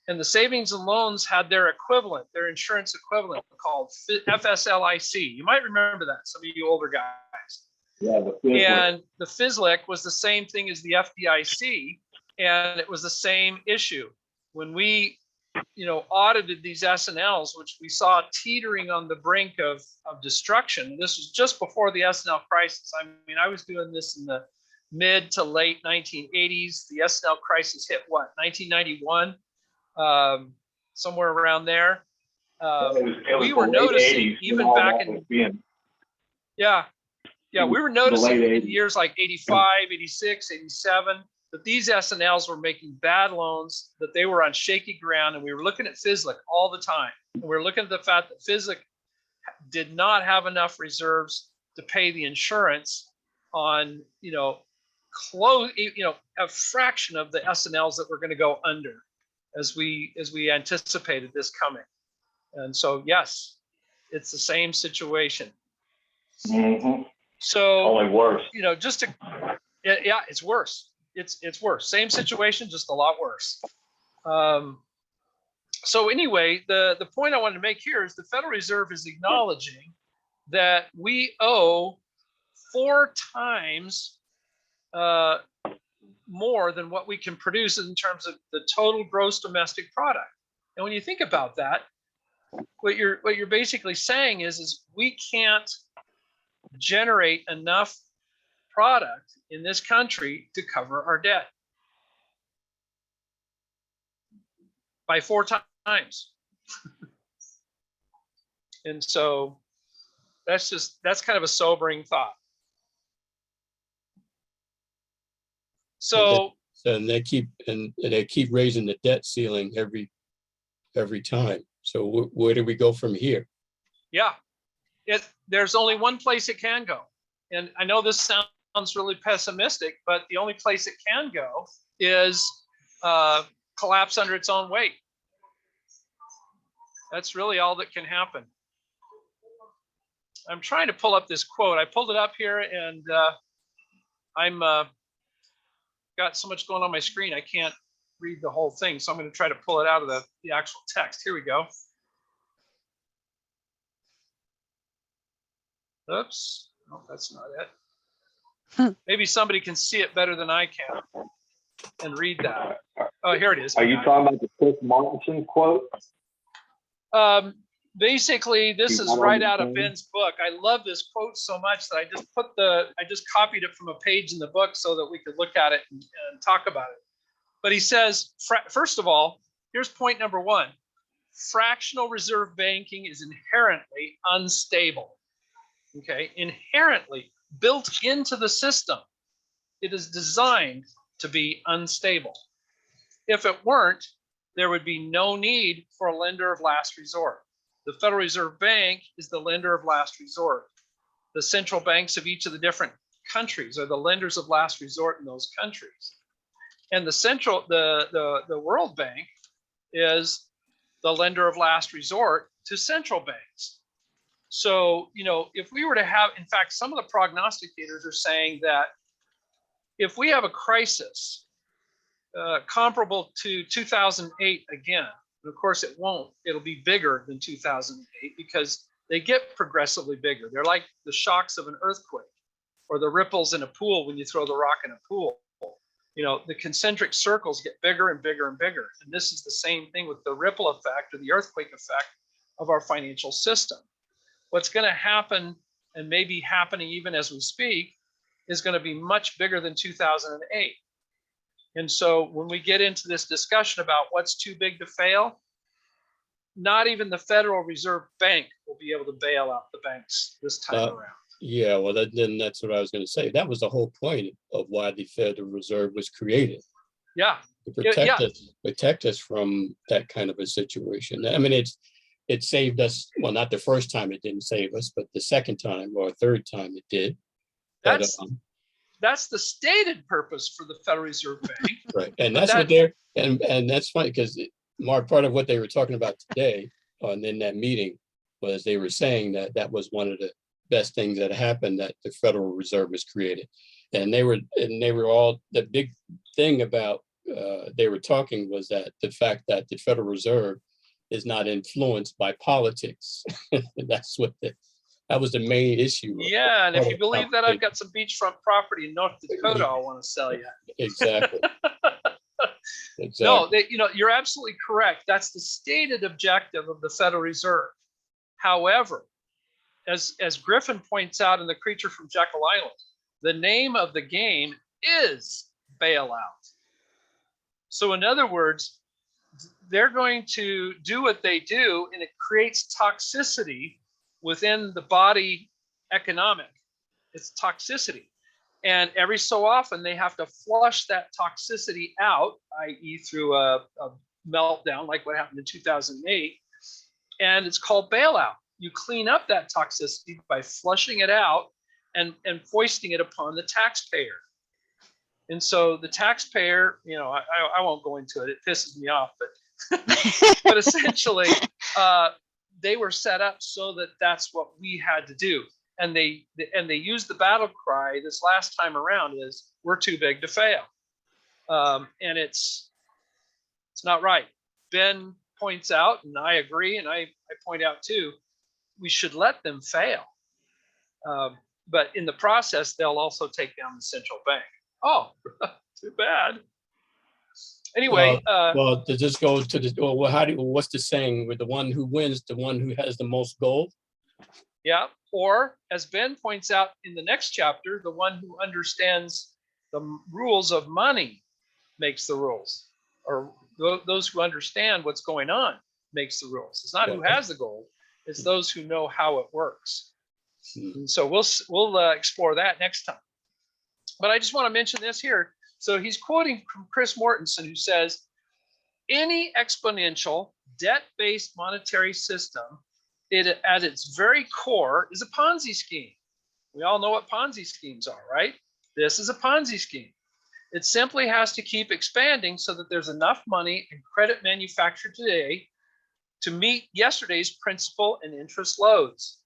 And the savings and loans had their equivalent, their insurance equivalent called FSLIC. You might remember that, some of you older guys. Yeah, and the FSLIC was the same thing as the FDIC, and it was the same issue. When we audited these S&Ls, which we saw teetering on the brink of destruction. This was just before the S&L crisis. I mean, I was doing this in the mid to late 1980s. The S&L crisis hit what, 1991, somewhere around there. We were noticing even back in, yeah, we were noticing in years like 85, 86, 87, that these S&Ls were making bad loans, that they were on shaky ground, and we were looking at FSLIC all the time. And we were looking at the fact that FSLIC did not have enough reserves to pay the insurance on, a fraction of the S&Ls that were going to go under as we anticipated this coming. And so, yes, it's the same situation. Mm-hmm. So Only worse. Yeah, it's worse. It's worse. Same situation, just a lot worse. So anyway, the point I wanted to make here is the Federal Reserve is acknowledging that we owe 4 times more than what we can produce in terms of the total gross domestic product. And when you think about that, what you're basically saying is we can't generate enough product in this country to cover our debt by 4 times. And so that's kind of a sobering thought. So and they keep raising the debt ceiling every time. So where do we go from here? Yeah, there's only one place it can go. And I know this sounds really pessimistic, but the only place it can go is collapse under its own weight. That's really all that can happen. I'm trying to pull up this quote. I pulled it up here, and I'm got so much going on my screen, I can't read the whole thing. So I'm going to try to pull it out of the actual text. Here we go. Oops, no, that's not it. Maybe somebody can see it better than I can and read that. Oh, here it is. Are you talking about the Chris Martinson quote? Basically, this is right out of Ben's book. I love this quote so much that I just copied it from a page in the book so that we could look at it and talk about it. But he says, first of all, here's point number 1. Fractional reserve banking is inherently unstable. Okay, inherently built into the system. It is designed to be unstable. If it weren't, there would be no need for a lender of last resort. The Federal Reserve Bank is the lender of last resort. The central banks of each of the different countries are the lenders of last resort in those countries. And the World Bank is the lender of last resort to central banks. So, if we were to have, in fact, some of the prognosticators are saying that if we have a crisis comparable to 2008 again, and of course it won't, it'll be bigger than 2008 because they get progressively bigger. They're like the shocks of an earthquake or the ripples in a pool when you throw the rock in a pool. The concentric circles get bigger and bigger and bigger. And this is the same thing with the ripple effect or the earthquake effect of our financial system. What's going to happen, and maybe happening even as we speak, is going to be much bigger than 2008. And so when we get into this discussion about what's too big to fail, not even the Federal Reserve Bank will be able to bail out the banks this time around. Yeah, well, then that's what I was going to say. That was the whole point of why the Federal Reserve was created. Yeah. To protect us from that kind of a situation. I mean, it saved us. Well, not the first time it didn't save us, but the second time or third time it did. That's the stated purpose for the Federal Reserve Bank. Right, and that's what they're and that's funny because Mark, part of what they were talking about today in that meeting was they were saying that was one of the best things that happened, that the Federal Reserve was created, and they were all, the big thing about they were talking was that the fact that the Federal Reserve is not influenced by politics. That was the main issue. Yeah, and if you believe that, I've got some beachfront property in North Dakota I want to sell you. Exactly. Exactly. No, you're absolutely correct. That's the stated objective of the Federal Reserve. However, as Griffin points out in The Creature from Jekyll Island, the name of the game is bailout. So in other words, they're going to do what they do, and it creates toxicity within the body economic. It's toxicity. And every so often they have to flush that toxicity out, i.e. through a meltdown like what happened in 2008. And it's called bailout. You clean up that toxicity by flushing it out and foisting it upon the taxpayer. And so the taxpayer, I won't go into it. It pisses me off, but essentially they were set up so that that's what we had to do. And they used the battle cry this last time around is, we're too big to fail. And it's not right. Ben points out, and I agree, and I point out too, we should let them fail. But in the process, they'll also take down the central bank. Oh, too bad. Anyway. Well, to just go to the, what's the saying, with the one who wins, the one who has the most gold? Yeah. Or, as Ben points out in the next chapter, the one who understands the rules of money makes the rules, or those who understand what's going on makes the rules. It's not who has the gold, it's those who know how it works. And so we'll explore that next time. But I just want to mention this here. So he's quoting from Chris Mortensen, who says, any exponential debt-based monetary system, at its very core is a Ponzi scheme. We all know what Ponzi schemes are, right? This is a Ponzi scheme. It simply has to keep expanding so that there's enough money and credit manufactured today to meet yesterday's principal and interest loads.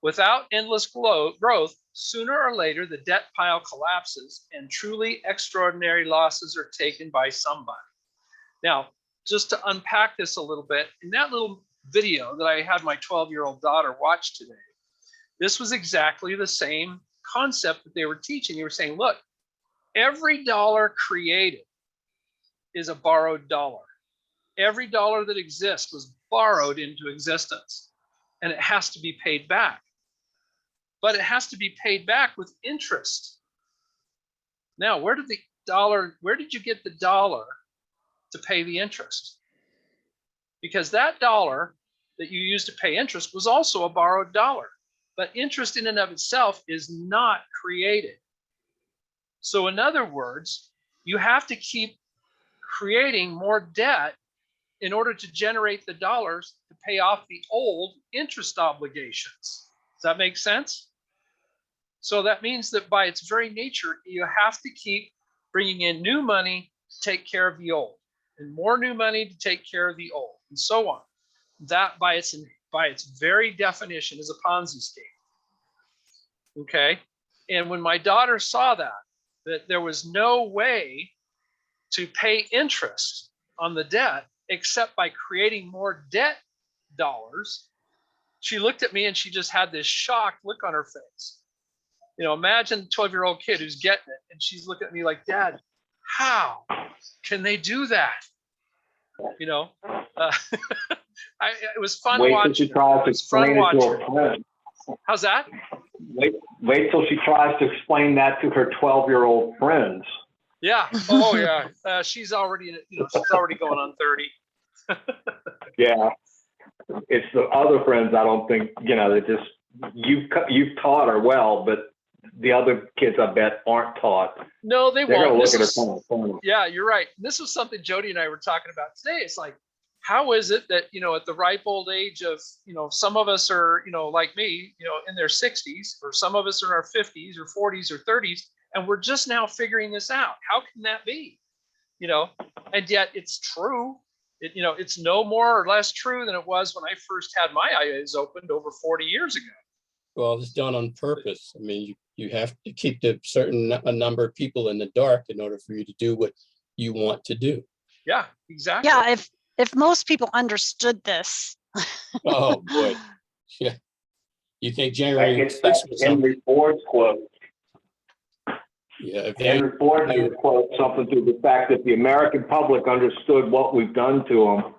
Without endless growth, sooner or later, the debt pile collapses and truly extraordinary losses are taken by somebody. Now, just to unpack this a little bit, in that little video that I had my 12-year-old daughter watch today, this was exactly the same concept that they were teaching. They were saying, look, every dollar created is a borrowed dollar. Every dollar that exists was borrowed into existence, and it has to be paid back. But it has to be paid back with interest. Now, where did you get the dollar to pay the interest? Because that dollar that you used to pay interest was also a borrowed dollar. But interest in and of itself is not created. So in other words, you have to keep creating more debt in order to generate the dollars to pay off the old interest obligations. Does that make sense? So that means that by its very nature, you have to keep bringing in new money to take care of the old, and more new money to take care of the old, and so on. That by its very definition is a Ponzi scheme. Okay. And when my daughter saw that there was no way to pay interest on the debt except by creating more debt dollars, she looked at me and she just had this shocked look on her face. Imagine a 12-year-old kid who's getting it, and she's looking at me like, Dad, how can they do that? It was fun watching. It was fun watching. How's that? Wait till she tries to explain that to her 12-year-old friends. Yeah. Oh, yeah. She's already going on 30. Yeah. It's the other friends. I don't think they just you've taught her well, but the other kids, I bet, aren't taught. No, they They're won't. Gonna look at her kind of funny. Yeah, you're right. This was something Jody and I were talking about today. It's like, how is it that at the ripe old age of some of us are like me in their 60s, or some of us are in our 50s or 40s or 30s, and we're just now figuring this out? How can that be? And yet it's true. It's no more or less true than it was when I first had my eyes opened over 40 years ago. Well, it's done on purpose. I mean, you have to keep a number of people in the dark in order for you to do what you want to do. Yeah, exactly. Yeah, if most people understood this. Oh boy, yeah. You think January 6th was Henry Ford's quote. Yeah, if Henry Ford did quote something to the fact that the American public understood what we've done to them,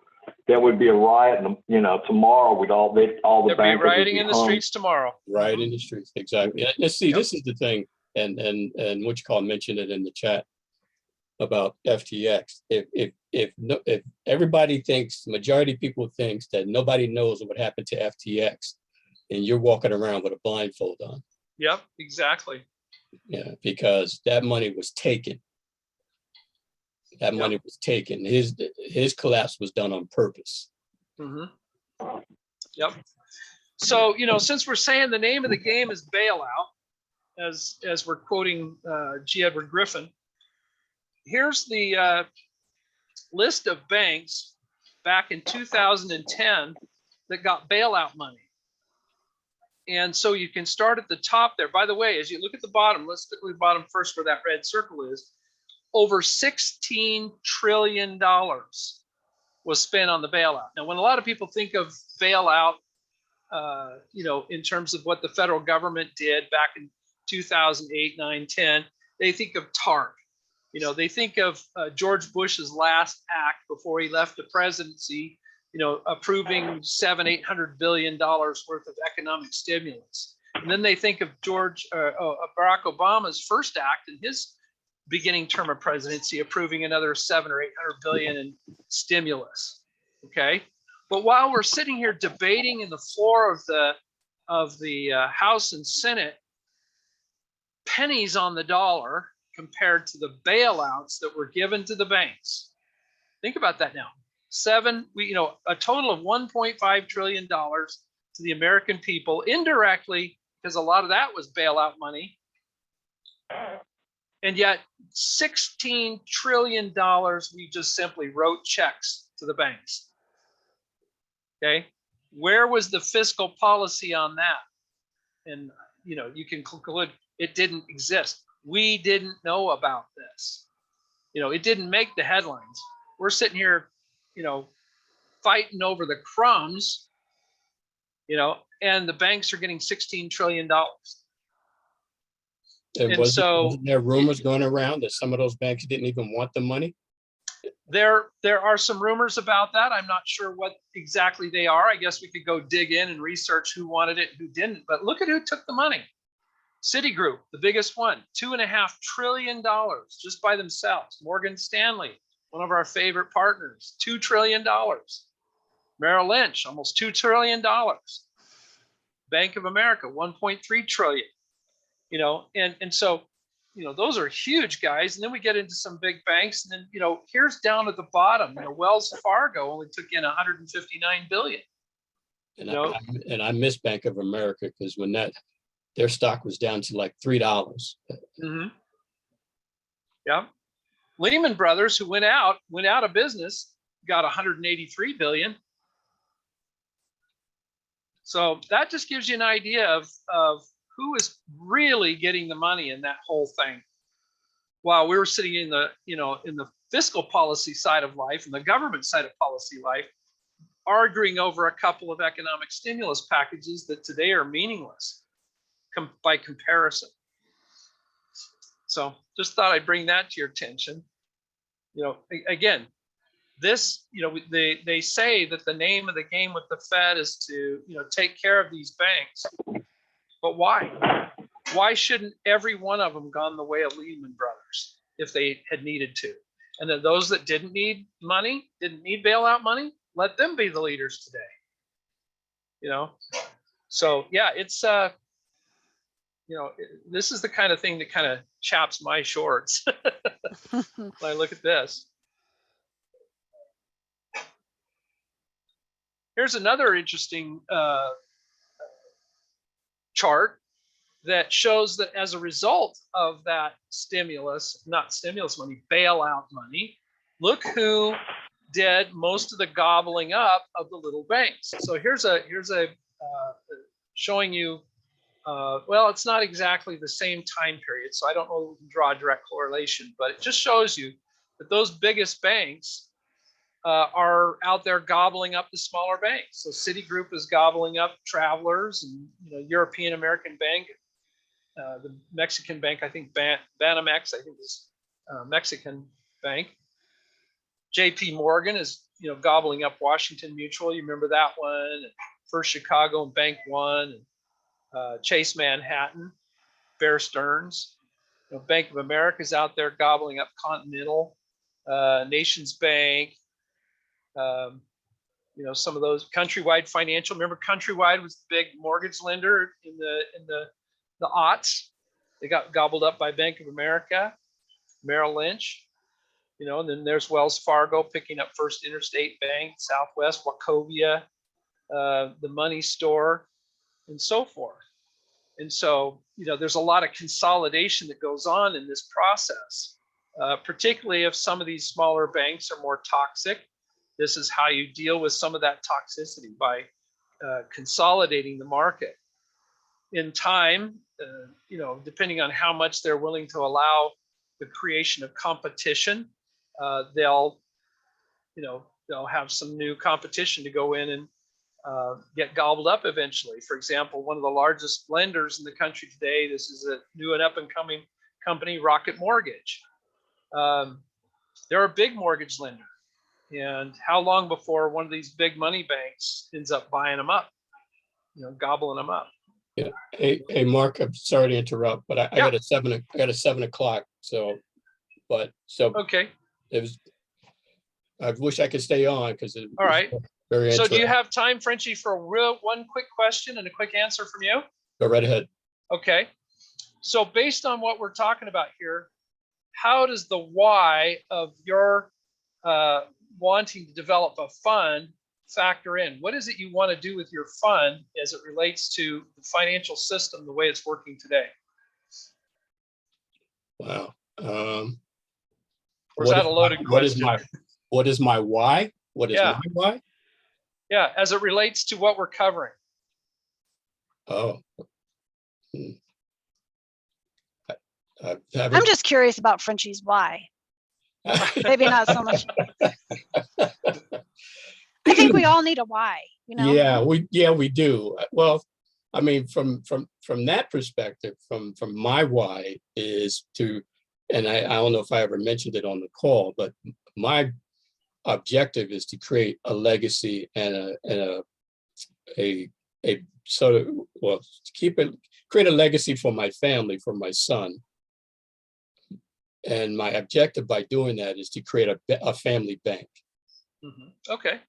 there would be a riot, you know, tomorrow we'd all the There'll be bankers would rioting be in the hung. streets tomorrow. right in the streets, exactly. And see, Yep. this is the thing, and what you call mentioned it in the chat about FTX. If everybody thinks, majority of people thinks that nobody knows what happened to FTX, and you're walking around with a blindfold on. Yep, exactly. Yeah, because that money was taken. That money was taken. His collapse was done on purpose. Mm-hmm. Yep. So, you know, since we're saying the name of the game is bailout, as we're quoting G. Edward Griffin, here's the list of banks back in 2010 that got bailout money. And so you can start at the top there. By the way, as you look at the bottom, let's look at the bottom first where that red circle is. Over $16 trillion was spent on the bailout. Now, when a lot of people think of bailout, you know, in terms of what the federal government did back in 2008, 9, 10, they think of TARP. You know, they think of George Bush's last act before he left the presidency, you know, approving $700–800 billion worth of economic stimulus. And then they think of Barack Obama's first act in his beginning term of presidency, approving another $700 or $800 billion in stimulus. Okay, but while we're sitting here debating in the floor of the House and Senate, pennies on the dollar compared to the bailouts that were given to the banks. Think about that now. A total of $1.5 trillion to the American people indirectly, because a lot of that was bailout money. And yet $16 trillion, we just simply wrote checks to the banks. Okay, where was the fiscal policy on that? And you know, you can conclude it didn't exist. We didn't know about this. You know, it didn't make the headlines. We're sitting here, you know, fighting over the crumbs, you know, and the banks are getting $16 trillion. And wasn't there rumors going around that some of those banks didn't even want the money? There are some rumors about that. I'm not sure what exactly they are. I guess we could go dig in and research who wanted it, who didn't. But look at who took the money. Citigroup, the biggest one, $2.5 trillion just by themselves. Morgan Stanley, one of our favorite partners, $2 trillion. Merrill Lynch, almost $2 trillion. Bank of America, 1.3 trillion. You know, and so, you know, those are huge guys. And then we get into some big banks, and then, you know, here's down at the bottom, you know, Wells Fargo only took in 159 billion. And I miss Bank of America, because when their stock was down to like $3. Mm-hmm. Yeah. Lehman Brothers, who went out of business, got 183 billion. So that just gives you an idea of who is really getting the money in that whole thing. While we were sitting in the, you know, in the fiscal policy side of life and the government side of policy life, arguing over a couple of economic stimulus packages that today are meaningless by comparison. So just thought I'd bring that to your attention. You know, again, this, you know, they say that the name of the game with the Fed is to, you know, take care of these banks. But why? Why shouldn't every one of them gone the way of Lehman Brothers if they had needed to? And then those that didn't need money, didn't need bailout money, let them be the leaders today. You know, so yeah, it's you know, this is the kind of thing that kind of chaps my shorts when I look at this. Here's another interesting chart that shows that as a result of that stimulus, not stimulus money, bailout money, look who did most of the gobbling up of the little banks. So here's a showing you, well, it's not exactly the same time period, so I don't know if we can draw a direct correlation, but it just shows you that those biggest banks are out there gobbling up the smaller banks. So Citigroup is gobbling up Travelers, and, you know, European American Bank the Mexican bank, I think Banamex, I think is Mexican bank. JP Morgan is, gobbling up Washington Mutual. You remember that one? And First Chicago and Bank One, and Chase Manhattan, Bear Stearns. Bank of America is out there gobbling up Continental, Nations Bank. Some of those. Countrywide Financial. Remember, Countrywide was the big mortgage lender in the aughts. They got gobbled up by Bank of America, Merrill Lynch. And then there's Wells Fargo picking up First Interstate Bank, Southwest, Wachovia, the Money Store, and so forth. And so, there's a lot of consolidation that goes on in this process, particularly if some of these smaller banks are more toxic. This is how you deal with some of that toxicity, by consolidating the market. In time, depending on how much they're willing to allow the creation of competition, they'll have some new competition to go in and get gobbled up eventually. For example, one of the largest lenders in the country today, this is a new and up and coming company, Rocket Mortgage. They're a big mortgage lender. And how long before one of these big money banks ends up buying them up, gobbling them up? Yeah. Hey, Mark, I'm sorry to interrupt, but I got a 7 o'clock. So Okay. I wish I could stay on because all right. Very so interesting. do you have time, Frenchie, for one quick question and a quick answer from you? Go right ahead. Okay. So based on what we're talking about here, how does the why of your wanting to develop a fund factor in? What is it you want to do with your fund as it relates to the financial system, the way it's working today? Wow. Or is that a loaded question? What is my why? What is my why? Yeah, as it relates to what we're covering. Oh. I'm just curious about Frenchie's why. Maybe not so much. I think we all need a why, Yeah, we do. Well, I mean, from that perspective, from my why is to, and I don't know if I ever mentioned it on the call, but my objective is to create a legacy and a sort of, well, create a legacy for my family, for my son. And my objective by doing that is to create a family bank. Mm-hmm. Okay.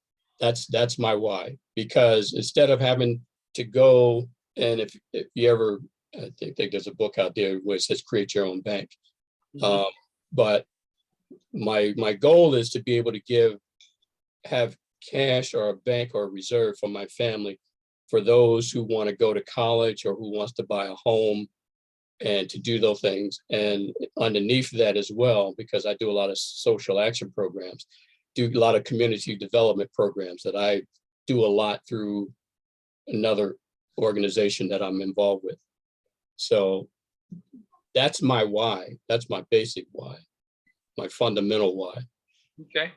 That's my why, because instead of having to go, and if you ever, I think there's a book out there where it says create your own bank. Mm-hmm. But my goal is to be able to have cash or a bank or a reserve for my family, for those who want to go to college or who wants to buy a home, and to do those things. And underneath that as well, because I do a lot of social action programs, do a lot of community development programs that I do a lot through another organization that I'm involved with. So that's my why. That's my basic why, my fundamental why. Okay.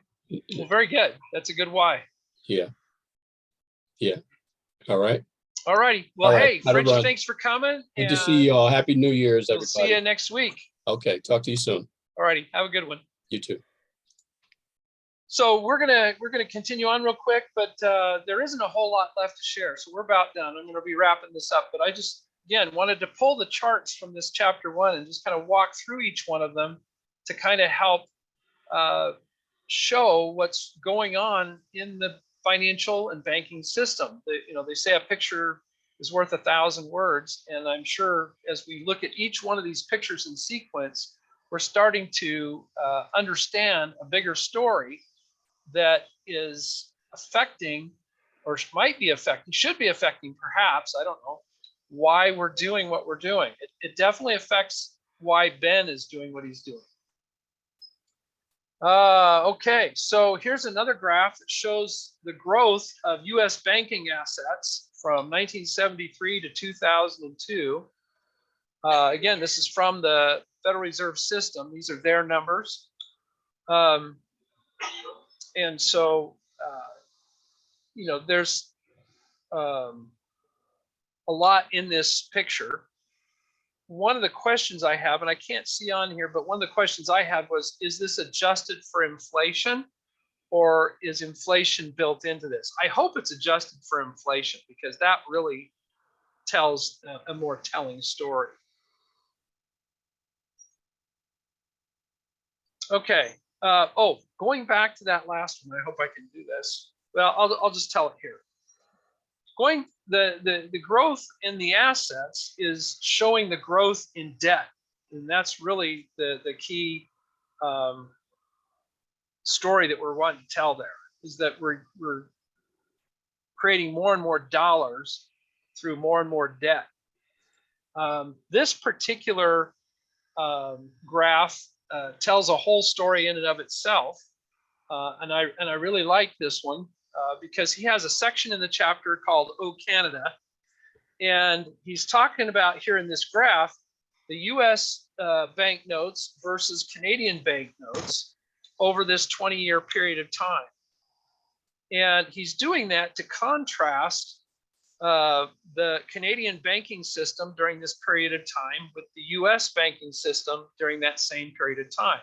Well, very good. That's a good why. Yeah. Yeah. All right. All righty. Well, hey, Frenchie, thanks for coming. Good to see you all. Happy New Year's, everybody. We'll see you next week. Okay. Talk to you soon. All righty. Have a good one. You too. So we're gonna continue on real quick, but there isn't a whole lot left to share. So we're about done. I'm gonna be wrapping this up, but I just, again, wanted to pull the charts from this chapter 1 and just kind of walk through each one of them to kind of help show what's going on in the financial and banking system. They say a picture is worth 1,000 words, and I'm sure as we look at each one of these pictures in sequence, we're starting to understand a bigger story that is affecting, or might be affecting, should be affecting perhaps, I don't know, why we're doing what we're doing. It definitely affects why Ben is doing what he's doing. Okay, so here's another graph that shows the growth of US banking assets from 1973 to 2002. Again, this is from the Federal Reserve System. These are their numbers. And so, there's a lot in this picture. one of the questions I have, and I can't see on here, but one of the questions I had was, is this adjusted for inflation, or is inflation built into this? I hope it's adjusted for inflation, because that really tells a more telling story. Okay. Oh, going back to that last one, I hope I can do this. Well, I'll just tell it here. The growth in the assets is showing the growth in debt, and that's really the key story that we're wanting to tell there, is that we're creating more and more dollars through more and more debt. This particular graph tells a whole story in and of itself, and I really like this one because he has a section in the chapter called "Oh Canada," and he's talking about here in this graph the U.S. banknotes versus Canadian banknotes over this 20-year period of time. And he's doing that to contrast the Canadian banking system during this period of time with the US banking system during that same period of time.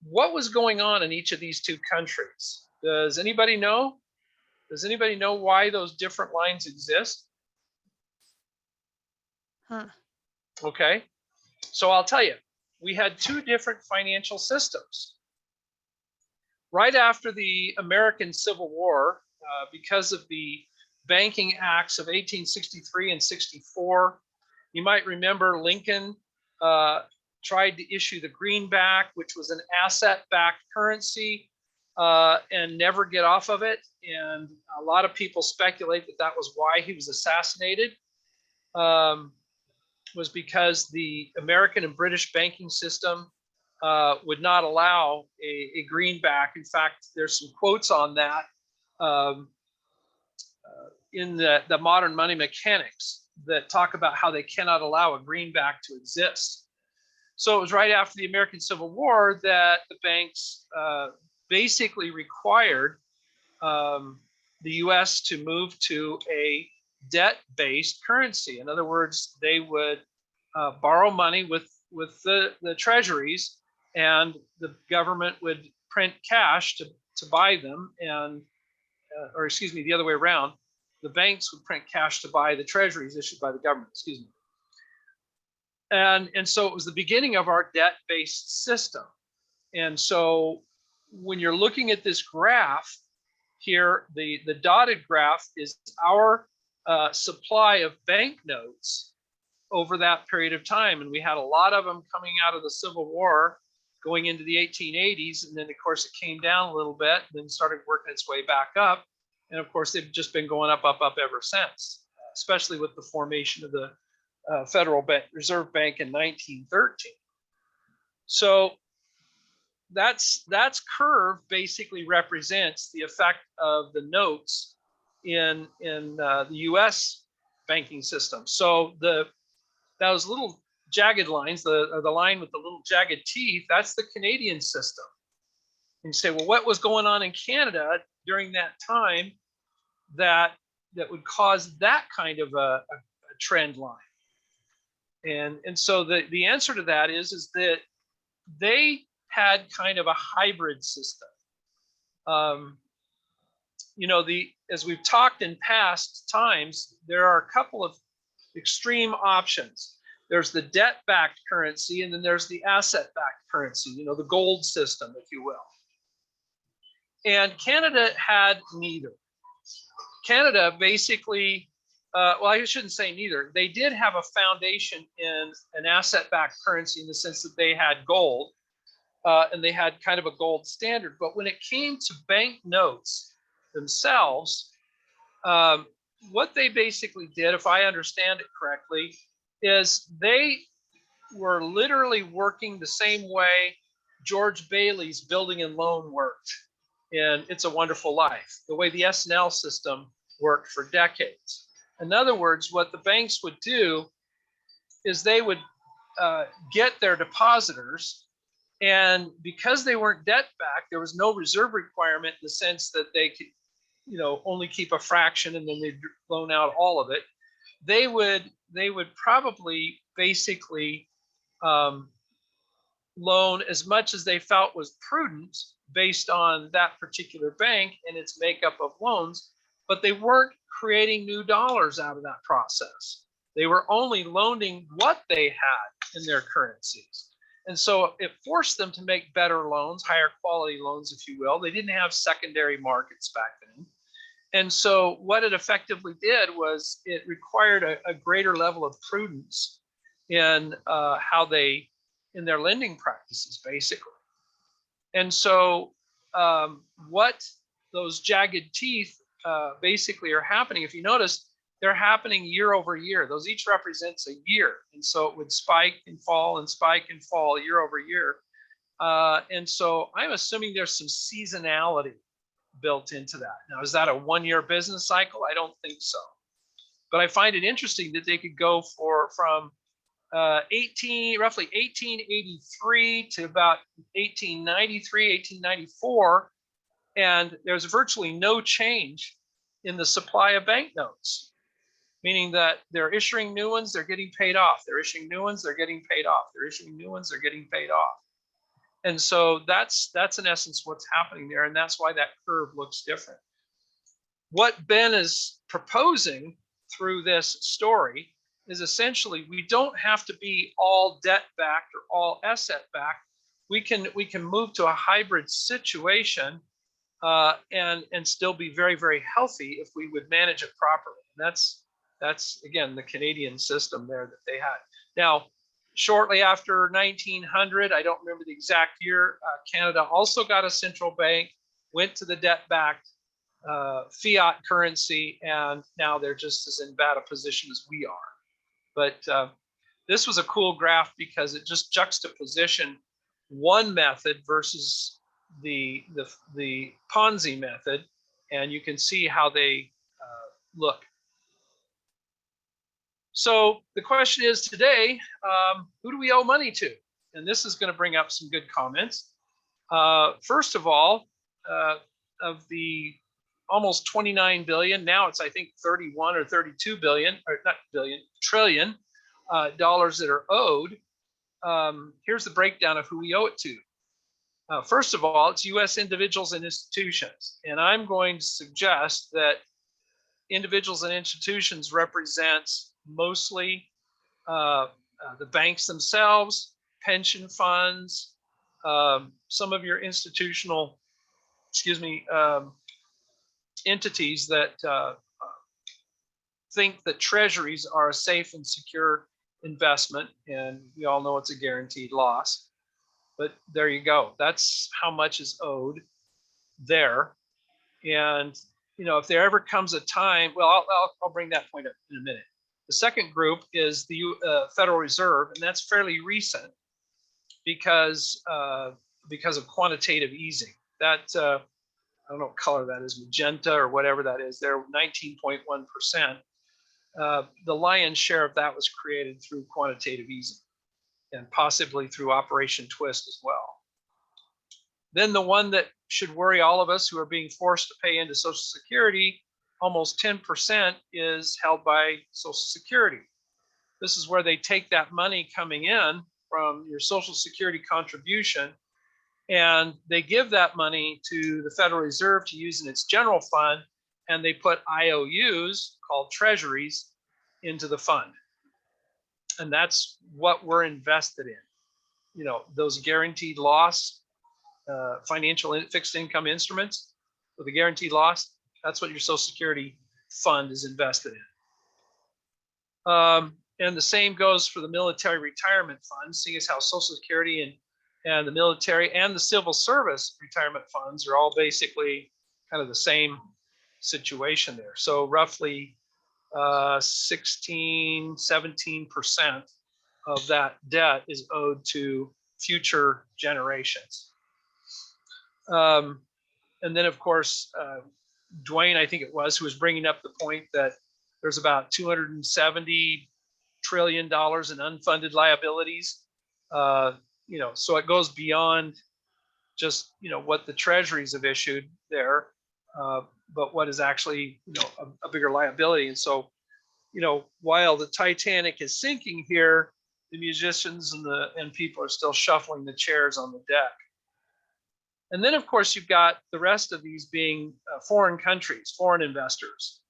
What was going on in each of these two countries? Does anybody know? Does anybody know why those different lines exist? Okay, so I'll tell you. We had two different financial systems. Right after the American Civil War, because of the Banking Acts of 1863 and 64, you might remember Lincoln tried to issue the greenback, which was an asset-backed currency, and never get off of it. And a lot of people speculate that that was why he was assassinated, was because the American and British banking system would not allow a greenback. In fact, there's some quotes on that in the modern money mechanics that talk about how they cannot allow a greenback to exist. So it was right after the American Civil War that the banks basically required the US to move to a debt-based currency. In other words, they would borrow money with the treasuries, and the government would print cash to buy them, and or excuse me, the other way around. The banks would print cash to buy the treasuries issued by the government, excuse me. And so it was the beginning of our debt-based system. And so when you're looking at this graph here, the dotted graph is our supply of banknotes over that period of time. And we had a lot of them coming out of the Civil War going into the 1880s. And then, of course, it came down a little bit, and then started working its way back up. And of course, they've just been going up ever since, especially with the formation of the Federal Reserve Bank in 1913. So that's curve basically represents the effect of the notes in the U.S. banking system. So those little jagged lines, the line with the little jagged teeth, that's the Canadian system. And you say, well, what was going on in Canada during that time that would cause that kind of a trend line? And so the answer to that is that they had kind of a hybrid system. As we've talked in past times, there are a couple of extreme options. There's the debt-backed currency, and then there's the asset-backed currency, the gold system, if you will. And Canada had neither. Canada basically, well, I shouldn't say neither. They did have a foundation in an asset-backed currency in the sense that they had gold, and they had kind of a gold standard. But when it came to banknotes themselves, what they basically did, if I understand it correctly, is they were literally working the same way George Bailey's building and loan worked in It's a Wonderful Life, the way the S&L system worked for decades. In other words, what the banks would do is they would get their depositors, and because they weren't debt-backed, there was no reserve requirement in the sense that they could only keep a fraction and then they'd loan out all of it. they would probably basically loan as much as they felt was prudent based on that particular bank and its makeup of loans, but they weren't creating new dollars out of that process. They were only loaning what they had in their currencies. And so it forced them to make better loans, higher quality loans, if you will. They didn't have secondary markets back then. And so what it effectively did was it required a greater level of prudence in how they, in their lending practices, basically. And so what those jagged teeth basically are happening, if you notice, they're happening year over year. Those each represents a year. And so it would spike and fall and spike and fall year over year. And so I'm assuming there's some seasonality built into that. Now, is that a one-year business cycle? I don't think so. But I find it interesting that they could go from roughly 1883 to about 1893, 1894, and there's virtually no change in the supply of banknotes, meaning that they're issuing new ones, they're getting paid off. They're issuing new ones, they're getting paid off. They're issuing new ones, they're getting paid off. And so that's in essence what's happening there, and that's why that curve looks different. What Ben is proposing through this story is essentially we don't have to be all debt backed or all asset backed. We can move to a hybrid situation and still be very, very healthy if we would manage it properly. And that's again the Canadian system there that they had. Now, shortly after 1900, I don't remember the exact year, Canada also got a central bank, went to the debt-backed fiat currency, and now they're just as in bad a position as we are. But this was a cool graph because it just juxtapositioned one method versus the Ponzi method, and you can see how they look. So the question is today, who do we owe money to? And this is going to bring up some good comments. First of all, of the almost 29 billion, now it's I think 31 or 32 billion, or not billion, trillion dollars that are owed. Here's the breakdown of who we owe it to. First of all, it's U.S. individuals and institutions. And I'm going to suggest that individuals and institutions represents mostly the banks themselves, pension funds, some of your institutional, entities that think that treasuries are a safe and secure investment. And we all know it's a guaranteed loss. But there you go. That's how much is owed there. And you know, if there ever comes a time, well, I'll bring that point up in a minute. The second group is the Federal Reserve, and that's fairly recent because of quantitative easing. That I don't know what color that is, magenta or whatever that is. They're 19.1%. The lion's share of that was created through quantitative easing and possibly through Operation Twist as well. Then the one that should worry all of us who are being forced to pay into Social Security, almost 10% is held by Social Security. This is where they take that money coming in from your Social Security contribution, and they give that money to the Federal Reserve to use in its general fund, and they put IOUs called treasuries into the fund. And that's what we're invested in. You know, those guaranteed loss financial fixed income instruments with a guaranteed loss, that's what your Social Security fund is invested in. And the same goes for the military retirement fund, seeing as how Social Security and the military and the civil service retirement funds are all basically kind of the same situation there. So roughly 16, 17% of that debt is owed to future generations. And then, of course, Dwayne, I think it was, who was bringing up the point that there's about $270 trillion in unfunded liabilities. You know, so it goes beyond just, you know, what the treasuries have issued there, but what is actually, you know, a bigger liability. And so while the Titanic is sinking here, the musicians and people are still shuffling the chairs on the deck. And then, of course, you've got the rest of these being foreign countries, foreign investors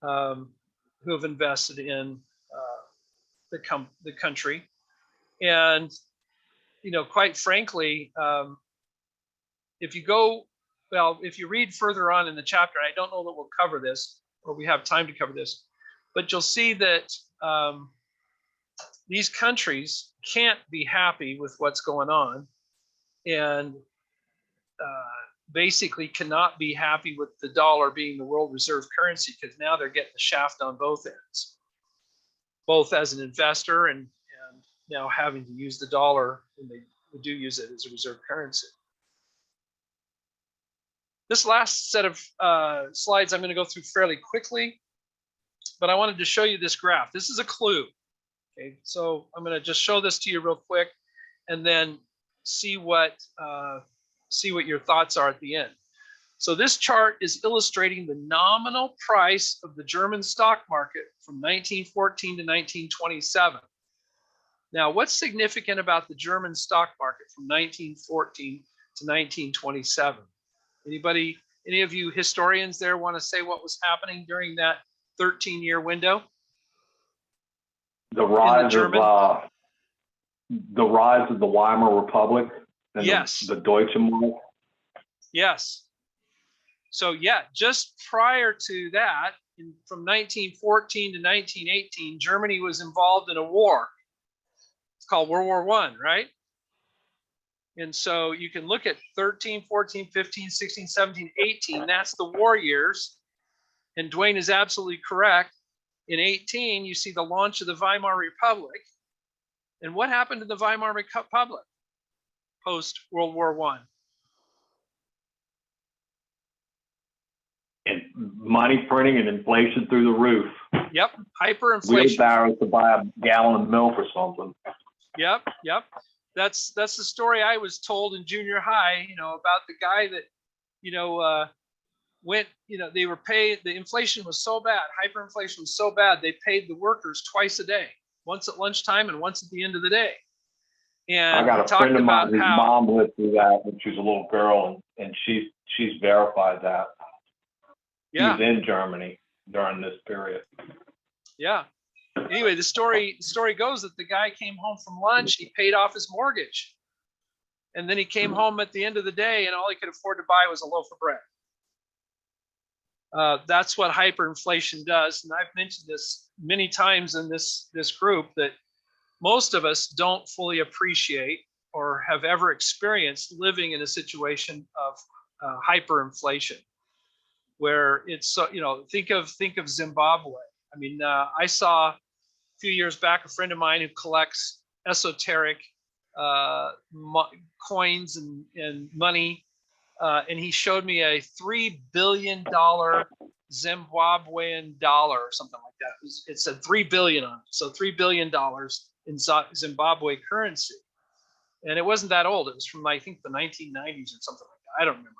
who have invested in the country. And, quite frankly, if you read further on in the chapter, I don't know that we'll cover this or we have time to cover this, but you'll see that these countries can't be happy with what's going on, and basically cannot be happy with the dollar being the world reserve currency, because now they're getting the shaft on both ends, both as an investor and now having to use the dollar when they do use it as a reserve currency. This last set of slides I'm going to go through fairly quickly, but I wanted to show you this graph. This is a clue. Okay, so I'm going to just show this to you real quick, and then see what your thoughts are at the end. So this chart is illustrating the nominal price of the German stock market from 1914 to 1927. Now, what's significant about the German stock market from 1914 to 1927? Any of you historians there want to say what was happening during that 13-year window? The rise of the Weimar Republic and yes. the Deutsche Mark. Yes. So yeah, just prior to that, from 1914 to 1918, Germany was involved in a war. It's called World War I, right? And so you can look at 13, 14, 15, 16, 17, 18. That's the war years. And Dwayne is absolutely correct. In 18, you see the launch of the Weimar Republic. And what happened to the Weimar Republic post World War I? And money printing and inflation through the roof. Yep, hyperinflation. Wheelbarrows to buy a gallon of milk or something. Yep. That's the story I was told in junior high, about the guy that, went, they were paid, the inflation was so bad, hyperinflation was so bad, they paid the workers twice a day, once at lunchtime and once at the end of the day. And I got a friend of mine whose mom lived through that when she was a little girl, and she's verified that. Yeah. He was in Germany during this period. Yeah. Anyway, the story goes that the guy came home from lunch, he paid off his mortgage, and then he came home at the end of the day, and all he could afford to buy was a loaf of bread. That's what hyperinflation does, and I've mentioned this many times in this group, that most of us don't fully appreciate or have ever experienced living in a situation of hyperinflation, where it's think of Zimbabwe. I mean, I saw a few years back a friend of mine who collects esoteric coins and money, and he showed me a $3 billion Zimbabwean dollar or something like that. It said 3 billion on it, so $3 billion in Zimbabwe currency, and it wasn't that old. It was from, I think, the 1990s or something like that. I don't remember.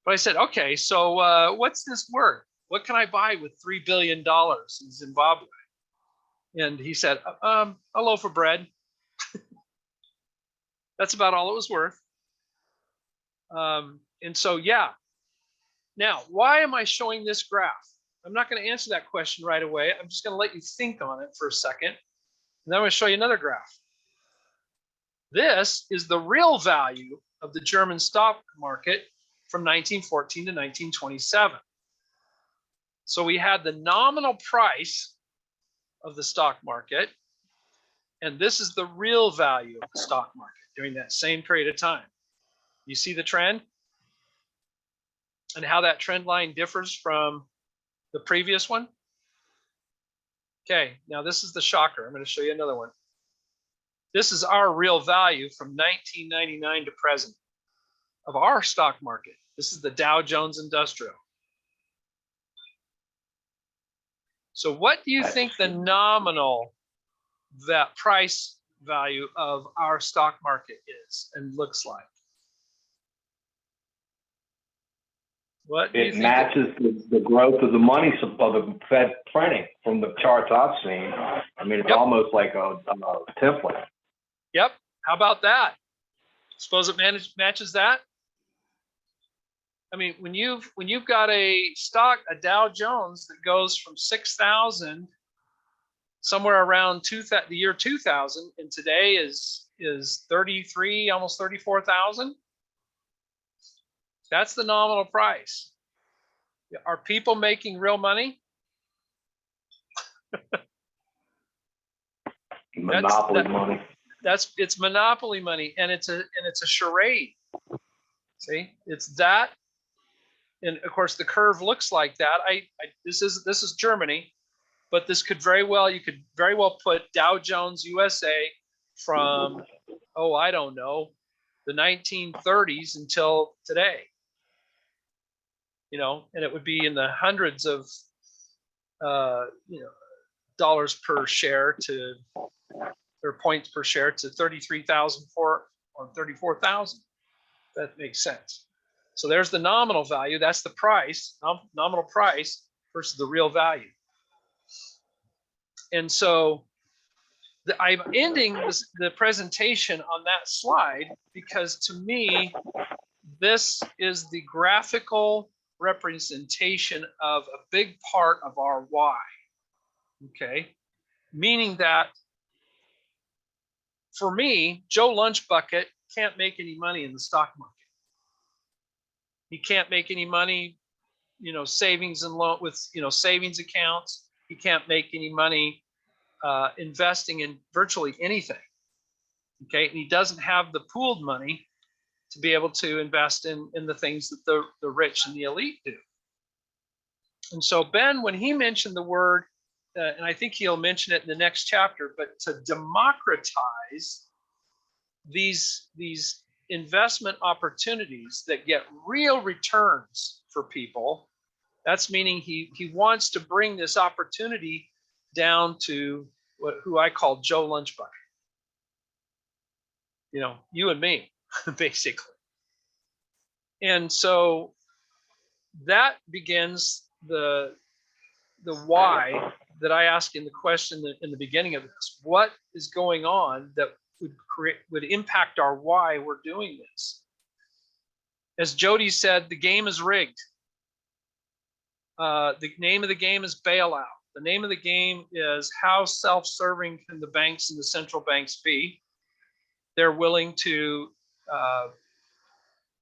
But I said, okay, so what's this worth? What can I buy with $3 billion in Zimbabwe? And he said, a loaf of bread. That's about all it was worth. And so, yeah. Now, why am I showing this graph? I'm not going to answer that question right away. I'm just going to let you think on it for a second. And then I'm going to show you another graph. This is the real value of the German stock market from 1914 to 1927. So we had the nominal price of the stock market, and this is the real value of the stock market during that same period of time. You see the trend and how that trend line differs from the previous one? Okay, now this is the shocker. I'm going to show you another one. This is our real value from 1999 to present of our stock market. This is the Dow Jones Industrial. So what do you think the nominal price value of our stock market is and looks like? What do you It think? matches the growth of the money of the Fed printing from the charts I've seen. I mean, it's Yep. almost like a template. Yep. How about that? Suppose it matches that. I mean, when you've got a stock, a Dow Jones that goes from 6,000 somewhere around the year 2000, and today is 33, almost 34,000. That's the nominal price. Are people making real money? Monopoly money. It's monopoly money, and it's a charade. See, it's that, and of course the curve looks like that. This is Germany, but you could very well put Dow Jones USA from, oh, I don't know, the 1930s until today. You know, and it would be in the hundreds of dollars per share or points per share to 33,000 or 34,000. That makes sense. So there's the nominal value. That's the price, nominal price versus the real value. And so I'm ending the presentation on that slide because to me, this is the graphical representation of a big part of our why. Okay, meaning that for me, Joe Lunchbucket can't make any money in the stock market. He can't make any money, savings and loan with, savings accounts. He can't make any money investing in virtually anything. Okay, and he doesn't have the pooled money to be able to invest in the things that the rich and the elite do. And so Ben, when he mentioned the word, and I think he'll mention it in the next chapter, but to democratize these investment opportunities that get real returns for people, that's meaning he wants to bring this opportunity down to who I call Joe Lunchbucket. You and me, basically. And so that begins the why that I asked in the question in the beginning of this. What is going on that would impact our why we're doing this? As Jody said, the game is rigged. The name of the game is bailout. The name of the game is how self-serving can the banks and the central banks be? They're willing to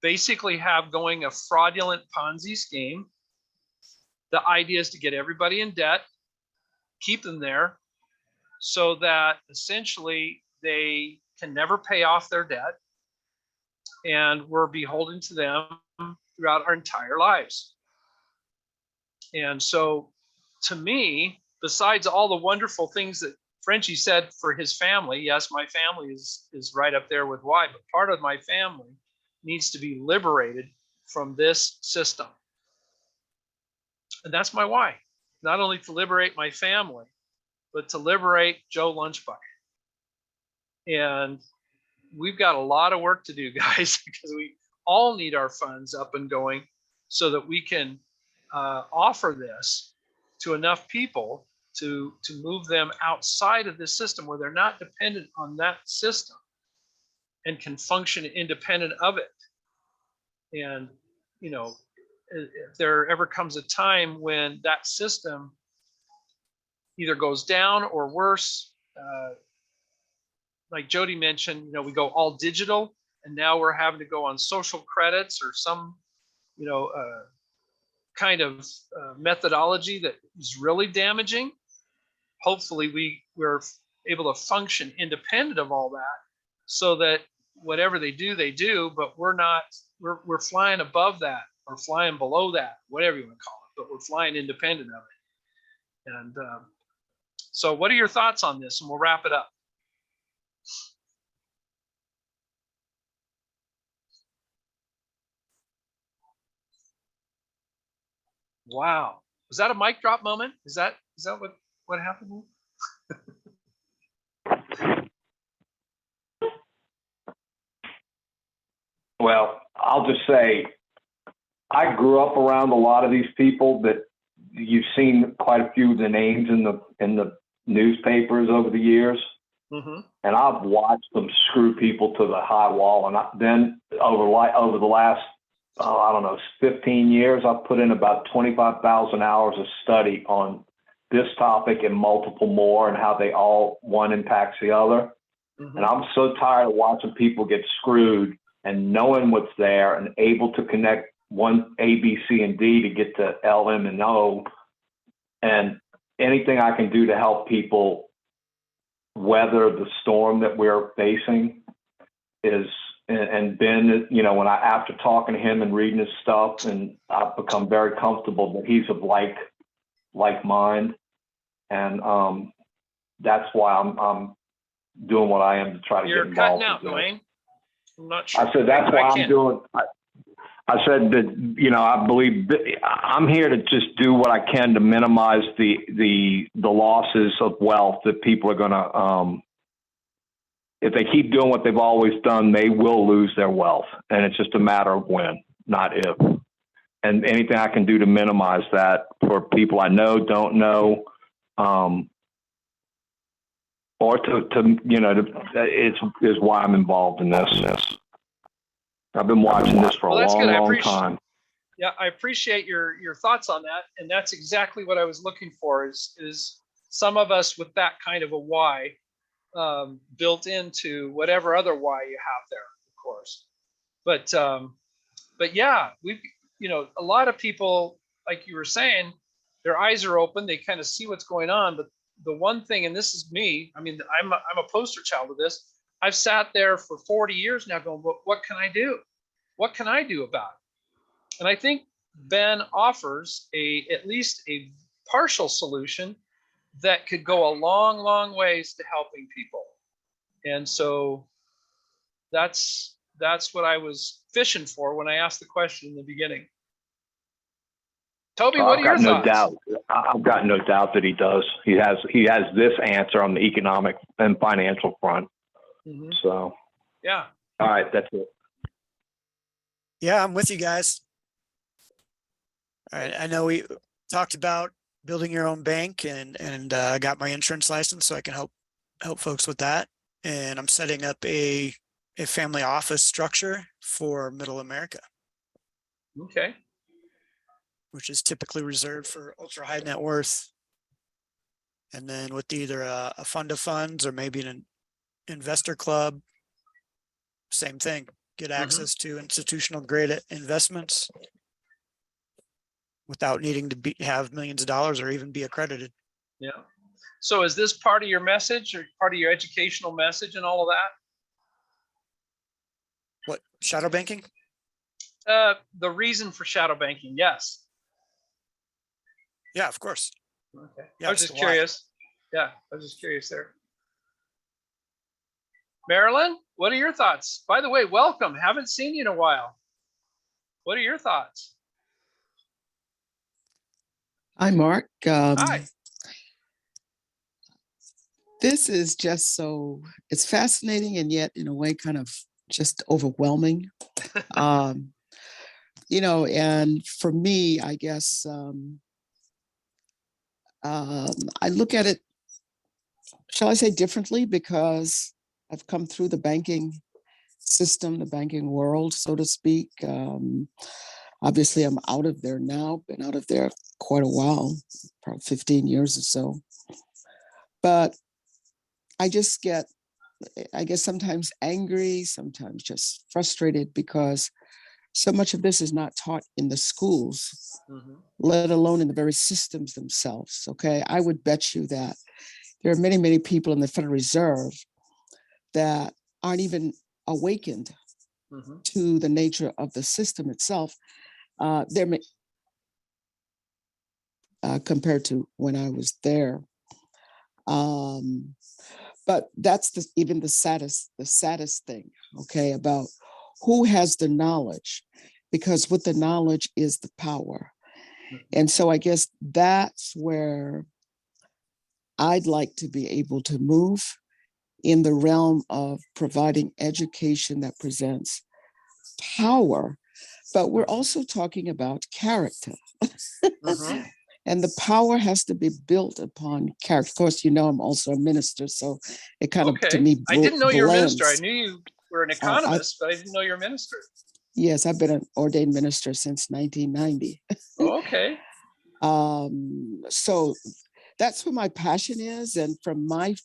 basically have going a fraudulent Ponzi scheme. The idea is to get everybody in debt, keep them there, so that essentially they can never pay off their debt, and we're beholden to them throughout our entire lives. And so, to me, besides all the wonderful things that Frenchie said for his family, yes, my family is right up there with why, but part of my family needs to be liberated from this system. And that's my why. Not only to liberate my family, but to liberate Joe Lunchbucket. And we've got a lot of work to do, guys, because we all need our funds up and going so that we can offer this to enough people to move them outside of this system where they're not dependent on that system and can function independent of it. And, if there ever comes a time when that system either goes down or worse, like Jody mentioned, we go all digital, and now we're having to go on social credits or some, kind of methodology that is really damaging. Hopefully we're able to function independent of all that, so that whatever they do, but we're flying above that or flying below that, whatever you want to call it, but we're flying independent of it. And so what are your thoughts on this? And we'll wrap it up. Wow. Was that a mic drop moment? Is that what happened? Well, I'll just say I grew up around a lot of these people that you've seen quite a few of the names in the newspapers over the years. Mm-hmm. And I've watched them screw people to the high wall. And then over the last, I don't know, 15 years, I've put in about 25,000 hours of study on this topic and multiple more, and how they all, one impacts the other. Mm-hmm. And I'm so tired of watching people get screwed and knowing what's there and able to connect one A, B, C, and D to get to L, M, and O. And anything I can do to help people weather the storm that we're facing is, and Ben, you know, after talking to him and reading his stuff, and I've become very comfortable that he's of like mind. And that's why I'm doing what I am to try to You're get involved. cutting out, with Dwayne. I'm not sure. I said, that's why I'm can't. doing, I said that, you know, I believe I'm here to just do what I can to minimize the losses of wealth that people are going to, if they keep doing what they've always done, they will lose their wealth. And it's just a matter of when, not if. And anything I can do to minimize that for people I know, don't know, or to you know, is why I'm involved in this. I've been watching this for a long time. Yeah, I appreciate your thoughts on that, and that's exactly what I was looking for. Is some of us with that kind of a why built into whatever other why you have there, of course. But yeah, you know, a lot of people, like you were saying, their eyes are open, they kind of see what's going on. But the one thing, and this is me, I mean, I'm a poster child of this. I've sat there for 40 years now going, what can I do? What can I do about it? And I think Ben offers at least a partial solution that could go a long ways to helping people. And so that's what I was fishing for when I asked the question in the beginning. Toby, what are your thoughts? I've got no doubt that he does. He has this answer on the economic and financial front. Mm-hmm. So, yeah. All right, that's it. Yeah, I'm with you guys. All right, I know we talked about building your own bank, and I got my insurance license, so I can help folks with that. And I'm setting up a family office structure for Middle America. Okay. Which is typically reserved for ultra high net worth. And then with either a fund of funds or maybe an investor club, same thing. Get access to institutional grade investments without needing to have millions of dollars or even be accredited. Yeah. So is this part of your message or part of your educational message and all of that? What, shadow banking? The reason for shadow banking, yes. Yeah, of course. Okay. Yeah, I was just curious. Yeah, I was just curious there. Marilyn, what are your thoughts? By the way, welcome. Haven't seen you in a while. What are your thoughts? Hi, Mark. Hi. This is just it's fascinating and yet in a way kind of just overwhelming. You know, and for me, I guess, I look at it, shall I say, differently, because I've come through the banking system, the banking world, so to speak. Obviously, I'm out of there now, been out of there quite a while, probably 15 years or so. But I just get, I guess, sometimes angry, sometimes just frustrated, because so much of this is not taught in the schools, let alone in the very systems themselves. Okay, I would bet you that there are many, many people in the Federal Reserve that aren't even awakened to the nature of the system itself. Compared to when I was there. But that's even the saddest thing, okay, about who has the knowledge, because with the knowledge is the power. And so I guess that's where I'd like to be able to move in the realm of providing education that presents power, but we're also talking about character. Mhm. And the power has to be built upon character. Of course, you know, I'm also a minister, so it kind of, to Okay. me, I didn't know you were a minister. I blends. knew you were an Oh, economist, but I didn't know you're a minister. yes, I've been an ordained minister since 1990. Okay. So that's where my passion is. And from my,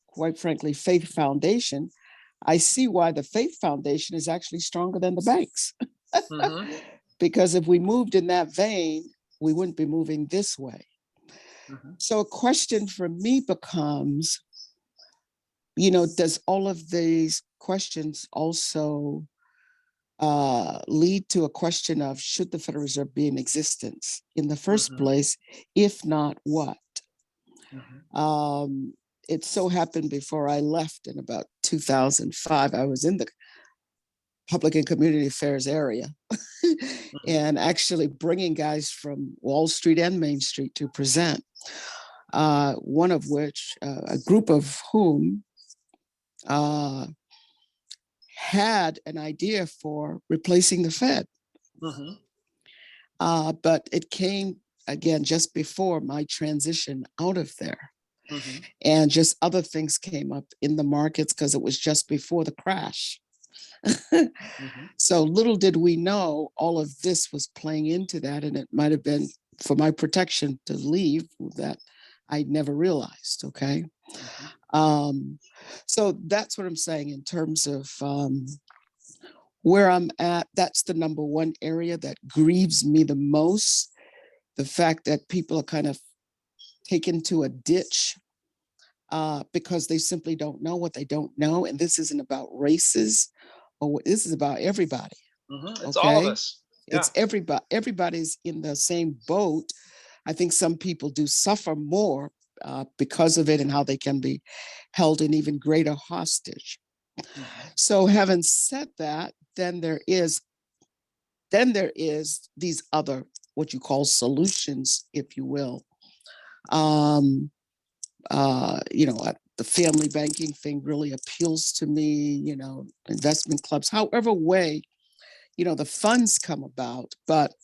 quite frankly, faith foundation, I see why the faith foundation is actually stronger than the banks. Mhm. Because if we moved in that vein, we wouldn't be moving this way. Mhm. So a question for me becomes, you know, does all of these questions also lead to a question of should the Federal Reserve be in existence in the first Mhm. place? If not, what? Mhm. It so happened before I left in about 2005, I was in the public and community affairs area and actually bringing guys from Wall Street and Main Street to present, one of which, a group of whom had an idea for replacing the Fed. Mhm. But it came again just before my transition out of there. Mhm. And just other things came up in the markets because it was just before the crash. Mhm. So little did we know all of this was playing into that. And it might have been for my protection to leave that I never realized. Okay. So that's what I'm saying in terms of where I'm at. That's the number one area that grieves me the most. The fact that people are kind of taken to a ditch because they simply don't know what they don't know. And this isn't about races, or this is about everybody. Mhm. It's all of Okay. us. Yeah. It's everybody. Everybody's in the same boat. I think some people do suffer more because of it and how they can be held in even greater hostage. Mhm. So having said that, then there is these other, what you call solutions, if you will. The family banking thing really appeals to me, investment clubs, however way, the funds come about. But,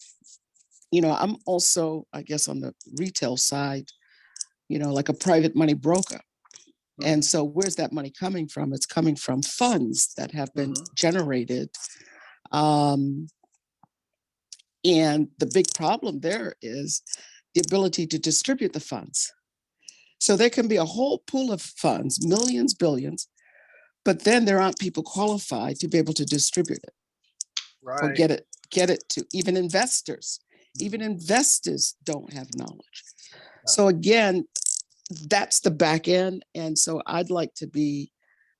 I'm also, I guess, on the retail side, like a private money broker. And so where's that money coming from? It's coming from funds that have been generated. And the big problem there is the ability to distribute the funds. So there can be a whole pool of funds, millions, billions, but then there aren't people qualified to be able to distribute it or Right. get it to even investors. Even investors don't have knowledge. So again, that's the back end. And so I'd like to be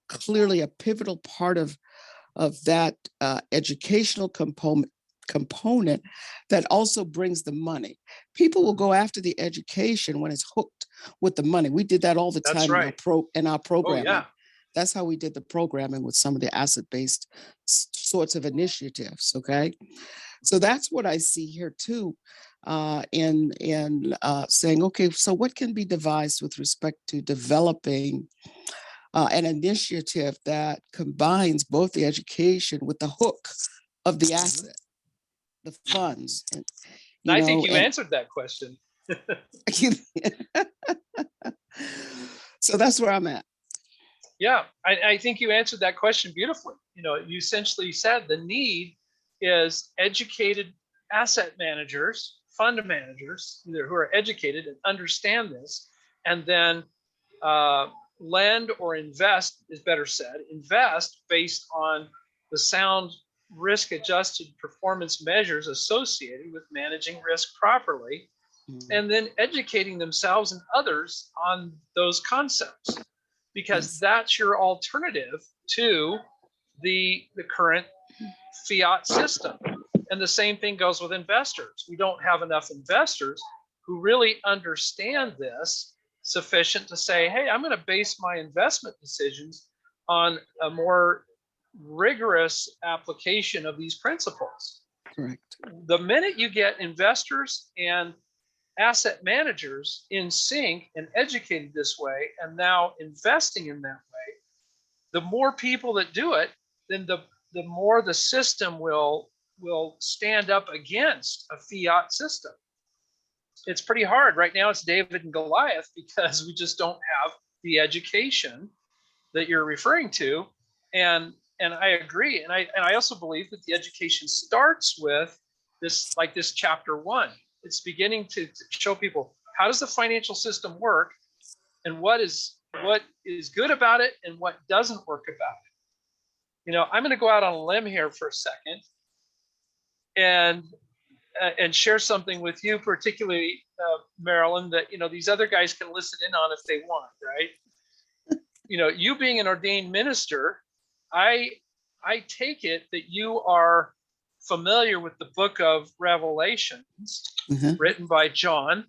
clearly a pivotal part of that educational component that also brings the money. People will go after the education when it's hooked with the money. We did that all the That's time right. in our Oh, programming. yeah. That's how we did the programming with some of the asset-based sorts of initiatives. Okay, so that's what I see here too, in saying, okay, so what can be devised with respect to developing an initiative that combines both the education with the hook of the asset, the funds, and I think you answered that question. so that's where I'm at. Yeah, I think you answered that question beautifully. You essentially said the need is educated asset managers, fund managers, either who are educated and understand this, and then lend or invest, is better said, invest based on the sound risk-adjusted performance measures associated with managing risk properly, and then educating themselves and others on those concepts, because that's your alternative to the current fiat system. And the same thing goes with investors. We don't have enough investors who really understand this sufficient to say, hey, I'm going to base my investment decisions on a more rigorous application of these principles. Correct. The minute you get investors and asset managers in sync and educated this way, and now investing in that way, the more people that do it, then the more the system will will stand up against a fiat system. It's pretty hard. Right now it's David and Goliath because we just don't have the education that you're referring to. And I agree. And I also believe that the education starts with this, like this chapter 1. It's beginning to show people, how does the financial system work, and what is good about it and what doesn't work about it. You know, I'm going to go out on a limb here for a second and share something with you, particularly Marilyn, that, you know, these other guys can listen in on if they want, right? You know, you being an ordained minister, I take it that you are familiar with the book of Revelations, written by John.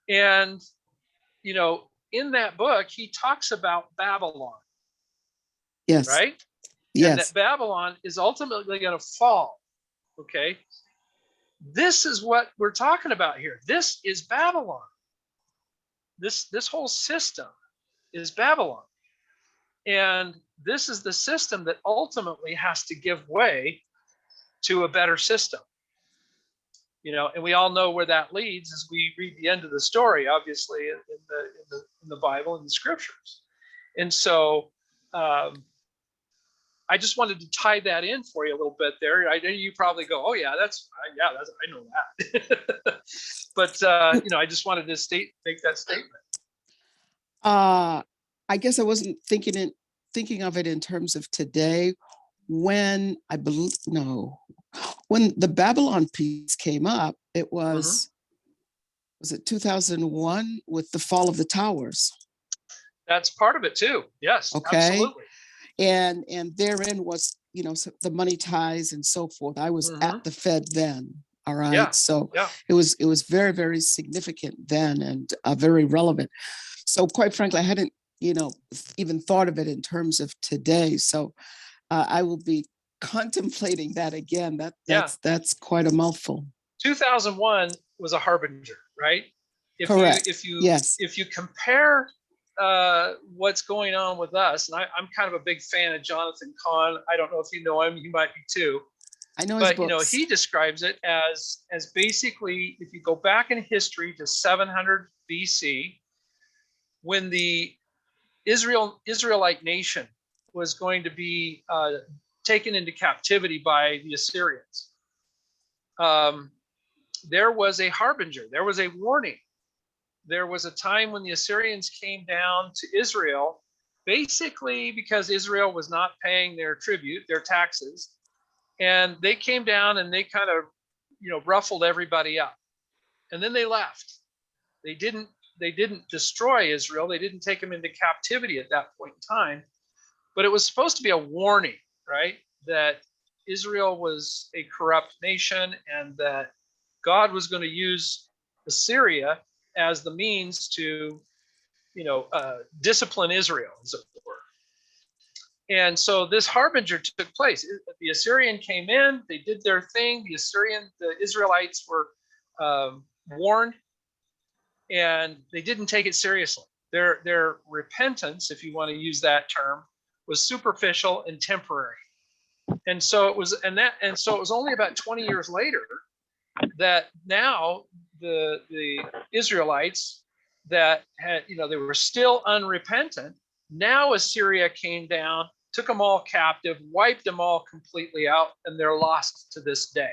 And, you know, in that book, he talks about Babylon. Yes. Right? Yes. And that Babylon is ultimately going to fall. Okay. This is what we're talking about here. This is Babylon. This whole system is Babylon. And this is the system that ultimately has to give way to a better system. You know, and we all know where that leads as we read the end of the story, obviously, in the Bible and the scriptures. And so I just wanted to tie that in for you a little bit there. I know you probably go, "Oh yeah, I know that." But you know, I just wanted to make that statement. I guess I wasn't thinking of it in terms of today. When when the Babylon piece came up, it was it 2001 with the fall of the towers? That's part of it too. Yes, okay. Absolutely. And therein was, you know, the money ties and so forth. I was at the Fed then. All right. Yeah. So yeah. it was very, very significant then, and very relevant. So quite frankly, I hadn't, you know, even thought of it in terms of today. So I will be contemplating that again. That's quite a mouthful. 2001 was a harbinger, right? Correct. Yes. If you compare what's going on with us, and I'm kind of a big fan of Jonathan Cahn. I don't know if you know him, you might be too. I know his books. You know, he describes it as basically, if you go back in history to 700 BC, when the Israelite nation was going to be taken into captivity by the Assyrians. There was a harbinger, there was a warning. There was a time when the Assyrians came down to Israel, basically because Israel was not paying their tribute, their taxes, and they came down and they kind of, you know, ruffled everybody up, and then they left. They didn't destroy Israel. They didn't take them into captivity at that point in time, but it was supposed to be a warning, right? That Israel was a corrupt nation and that God was going to use Assyria as the means to, you know, discipline Israel, as it were. And so this harbinger took place. The Assyrian came in, they did their thing. The Israelites were warned, and they didn't take it seriously. Their repentance, if you want to use that term, was superficial and temporary. And so it was, so it was only about 20 years later that now the Israelites that had, you know, they were still unrepentant. Now Assyria came down, took them all captive, wiped them all completely out, and they're lost to this day,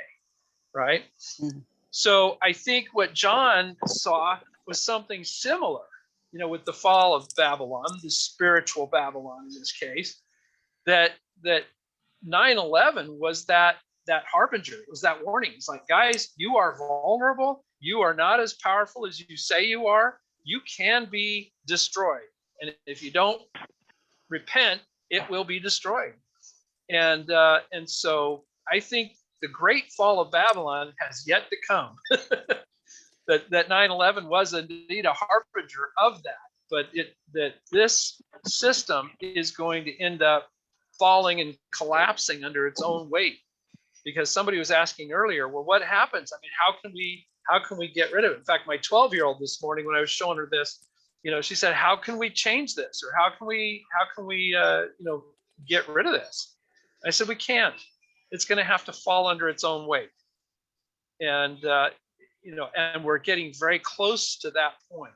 right? Mm-hmm. So I think what John saw was something similar, you know, with the fall of Babylon, the spiritual Babylon in this case, that 9/11 was that harbinger. It was that warning. It's like, guys, you are vulnerable. You are not as powerful as you say you are. You can be destroyed. And if you don't repent, it will be destroyed. And so I think the great fall of Babylon has yet to come. that 9/11 was indeed a harbinger of that, but that this system is going to end up falling and collapsing under its own weight. Because somebody was asking earlier, well, what happens? I mean, how can we get rid of it? In fact, my 12-year-old this morning, when I was showing her this, you know, she said, how can we change this? Or how can we you know, get rid of this? I said, we can't. it's going to have to fall under its own weight. And, and we're getting very close to that point.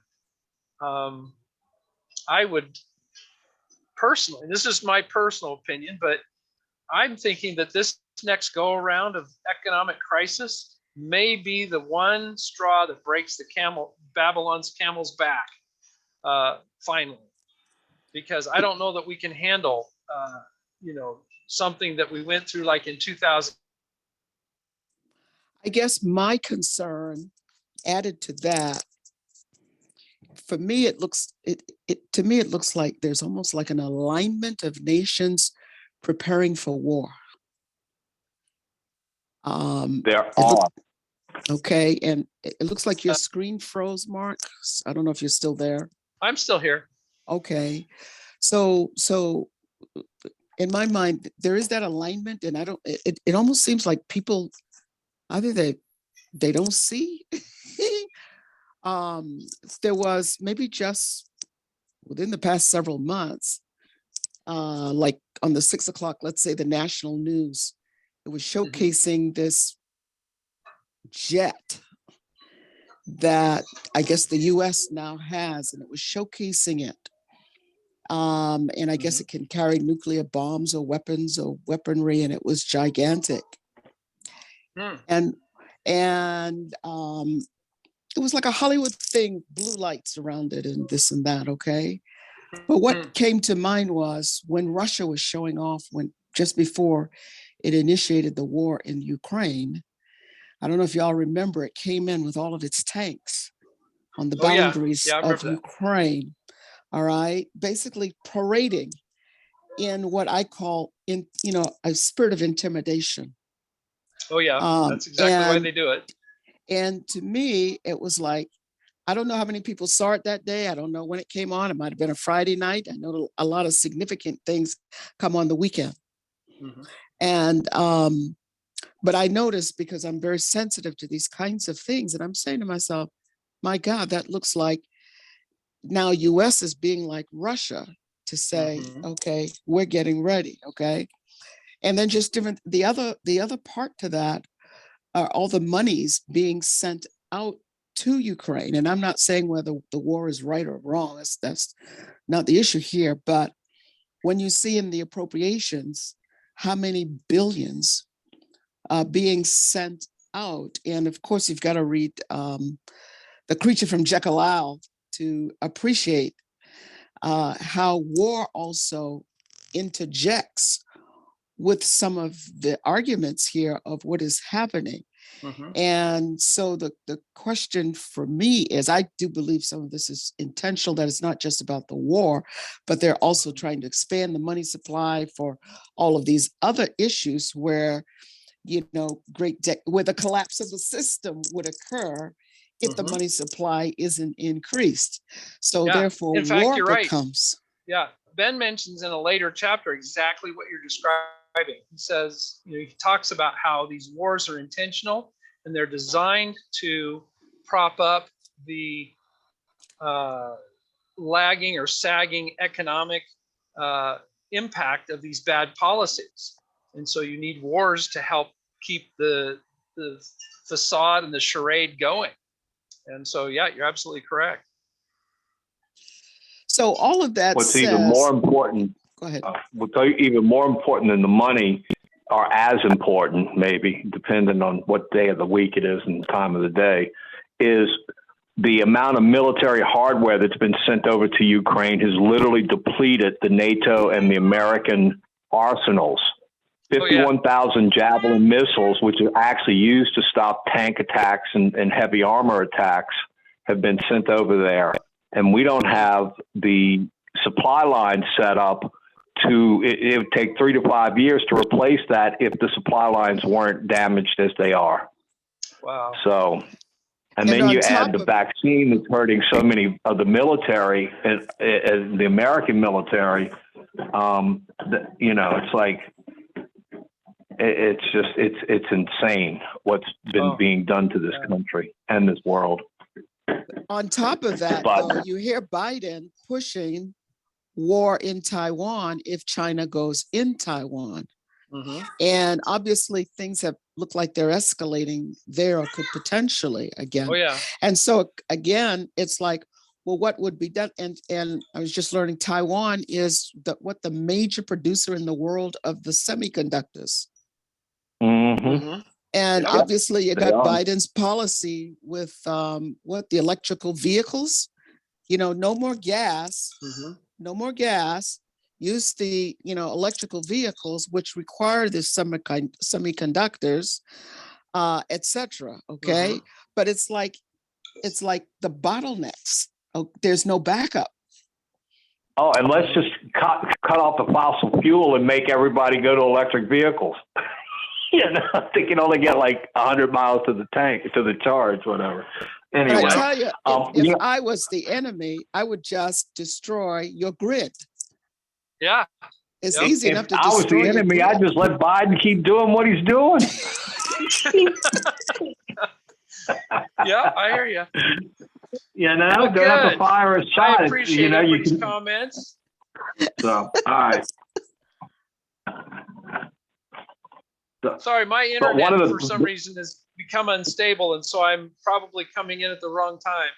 I would personally, this is my personal opinion, but I'm thinking that this next go around of economic crisis may be the one straw that breaks the Babylon's camel's back, finally, because I don't know that we can handle, something that we went through like in 2000. I guess my concern added to that, for me, it looks like there's almost like an alignment of nations preparing for war. There are. Okay, and it looks like your screen froze, Mark. I don't know if you're still there. I'm still here. Okay, so in my mind, there is that alignment, and it almost seems like people either they don't see. There was maybe just within the past several months, like on the 6 o'clock, let's say the national news, it was showcasing this jet that I guess the US now has, and it was showcasing it. And I guess it can carry nuclear bombs or weapons or weaponry, and it was gigantic. And it was like a Hollywood thing, blue lights around it and this and that, okay? But what came to mind was when Russia was showing off, just before it initiated the war in Ukraine, I don't know if y'all remember, it came in with all of its tanks on the boundaries of Ukraine, all right? Basically parading in what I call, a spirit of intimidation. Oh yeah, that's exactly why they do it. And to me, it was like, I don't know how many people saw it that day. I don't know when it came on. It might have been a Friday night. I know a lot of significant things come on the weekend. And, but I noticed, because I'm very sensitive to these kinds of things, and I'm saying to myself, my God, that looks like now US is being like Russia to say, okay, we're getting ready, okay? And then just the other part to that are all the monies being sent out to Ukraine. And I'm not saying whether the war is right or wrong. That's not the issue here. But when you see in the appropriations how many billions being sent out, and of course you've got to read The Creature from Jekyll Island to appreciate how war also interjects with some of the arguments here of what is happening. And so the question for me is, I do believe some of this is intentional, that it's not just about the war, but they're also trying to expand the money supply for all of these other issues where, where the collapse of the system would occur if the money supply isn't increased. So therefore, in fact, war you're right. becomes. Yeah, Ben mentions in a later chapter exactly what you're describing. He says, he talks about how these wars are intentional and they're designed to prop up the lagging or sagging economic impact of these bad policies. And so you need wars to help keep the facade and the charade going. And so, yeah, you're absolutely correct. So all of that What's even more important, go ahead. What's even more important than the money, are as important, maybe, depending on what day of the week it is and the time of the day, is the amount of military hardware that's been sent over to Ukraine has literally depleted the NATO and the American arsenals. 51,000 Javelin missiles, which are actually used to stop tank attacks and heavy armor attacks, have been sent over there. And we don't have the supply line set up it would take 3 to 5 years to replace that if the supply lines weren't damaged as they are. Wow. So, and then you add the vaccine that's hurting so many of the military, the American military. It's like, it's insane what's been being done to this country and this world. On top of that, though, you hear Biden pushing war in Taiwan if China goes in Taiwan. Mhm. And obviously things have looked like they're escalating there or could potentially again. Oh, yeah. And so again, it's like, well, what would be done? And I was just learning Taiwan is what the major producer in the world of the semiconductors. Mm-hmm. Mhm. And Yep. obviously you They got are. Biden's policy with the electrical vehicles, no more gas, Mhm. no more gas, use the, electrical vehicles, which require the semiconductors, etc. Okay. Mhm. But it's like the bottlenecks. Oh, there's no backup. Oh, and let's just cut off the fossil fuel and make everybody go to electric vehicles. They can only get like 100 miles to the tank, to the charge, whatever. Anyway, But I tell you, if yeah. I was the enemy, I would just destroy your grid. Yeah. It's Yep. easy If enough to I was destroy the your enemy, I'd grid. just let Biden keep doing what he's doing. Yeah, I hear you. Don't have to Good. fire a I shot. appreciate You everybody's can. comments. So, all right. Sorry, my But one internet of for some reason has become unstable, and so I'm probably coming in at the wrong time.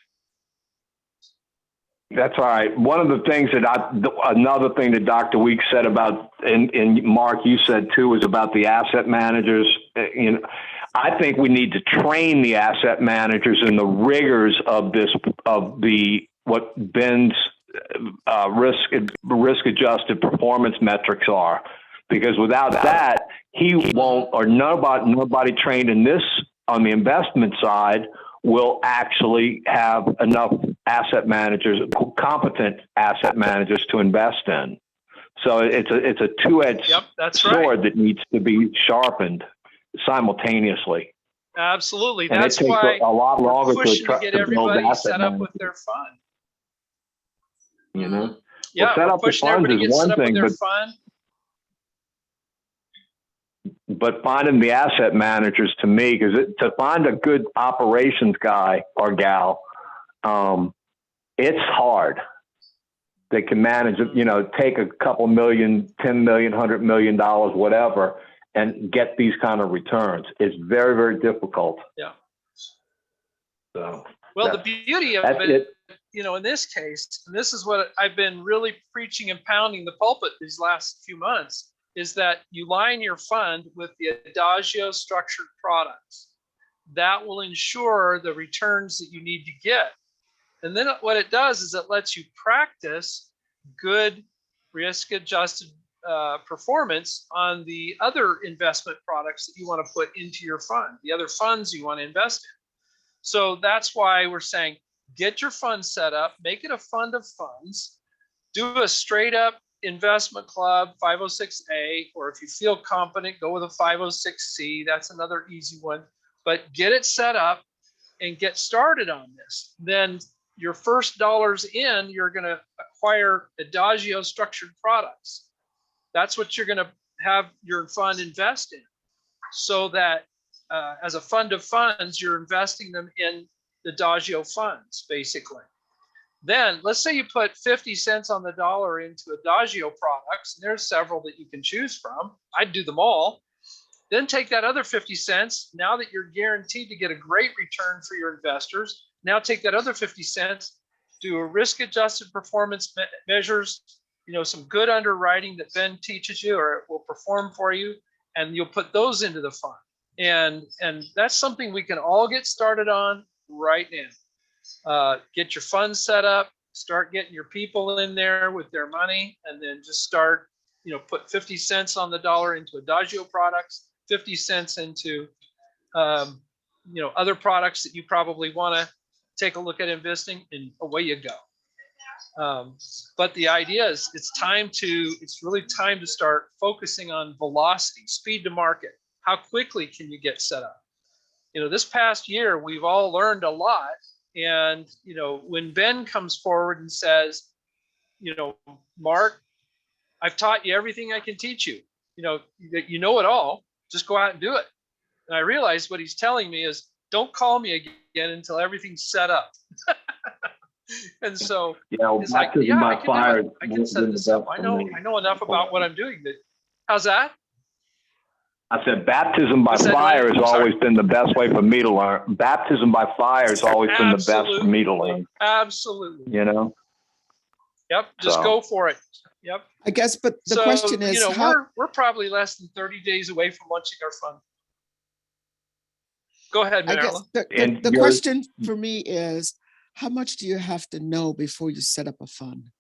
That's all right. One of the things another thing that Dr. Weeks said about, and Mark, you said too, was about the asset managers. I think we need to train the asset managers in the rigors of what Ben's risk adjusted performance metrics are, because without that, he won't, or nobody trained in this on the investment side will actually have enough asset managers, competent asset managers to invest in. So it's a two-edged sword that needs to be sharpened simultaneously. Absolutely. And That's it takes why a lot longer we're pushing to get everybody set up with their fund. Yeah, set we're up the pushing funds everybody to is get set one up with thing, their fund. but finding the asset managers, to me, because to find a good operations guy or gal, it's hard. They can manage it, take a couple million, 10 million, $100 million, whatever, and get these kind of returns. It's very, very difficult. Yeah. So, well, the beauty of it, in this case, and this is what I've been really preaching and pounding the pulpit these last few months, is that you line your fund with the Adagio structured products. That will ensure the returns that you need to get. And then what it does is it lets you practice good risk-adjusted performance on the other investment products that you want to put into your fund, the other funds you want to invest in. So that's why we're saying, get your fund set up, make it a fund of funds, do a straight up investment club 506A, or if you feel competent, go with a 506C. That's another easy one. But get it set up and get started on this. Then your first dollars in, you're going to acquire Adagio structured products. That's what you're going to have your fund invest in, so that as a fund of funds, you're investing them in the Adagio funds, basically. Then let's say you put 50 cents on the dollar into Adagio products, and there's several that you can choose from. I'd do them all. Then take that other 50 cents, now that you're guaranteed to get a great return for your investors, now take that other 50 cents, do a risk-adjusted performance measures, some good underwriting that Ben teaches you or it will perform for you, and you'll put those into the fund. And that's something we can all get started on right now. Get your fund set up, start getting your people in there with their money, and then just start, put 50 cents on the dollar into Adagio products, 50 cents into, other products that you probably want to take a look at investing, and away you go. But the idea is it's really time to start focusing on velocity, speed to market. How quickly can you get set up? This past year, we've all learned a lot. And, when Ben comes forward and says, Mark, I've taught you everything I can teach you, you know it all, just go out and do it. And I realized what he's telling me is, don't call me again until everything's set up. And so it's like, yeah, I can do it. I can set this up. I know enough about what I'm doing. How's that? I said baptism by What's that, fire Ryan? has I'm sorry. always been the best way for me to learn. Baptism by fire has always been the best for me to learn. Absolutely. You know. Yep. Just So. go for it. Yep. I guess, but the So, question is, you know, how, we're probably less than 30 days away from launching our fund. Go ahead, I guess Marilyn. the question for me is, how much do you have to know before you set up a fund?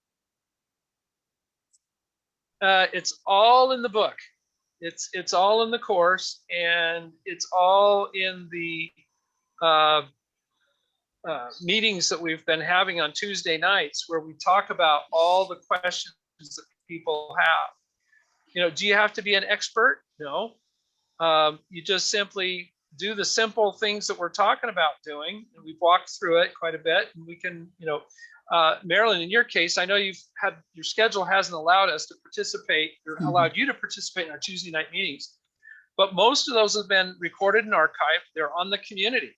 It's all in the book. It's all in the course, and it's all in the meetings that we've been having on Tuesday nights, where we talk about all the questions that people have. You know, do you have to be an expert? No. You just simply do the simple things that we're talking about doing, and we've walked through it quite a bit, and we can, you know, Marilyn, in your case, I know you've had, your schedule hasn't allowed us to participate, or allowed you to participate in our Tuesday night meetings, but most of those have been recorded and archived. They're on the community.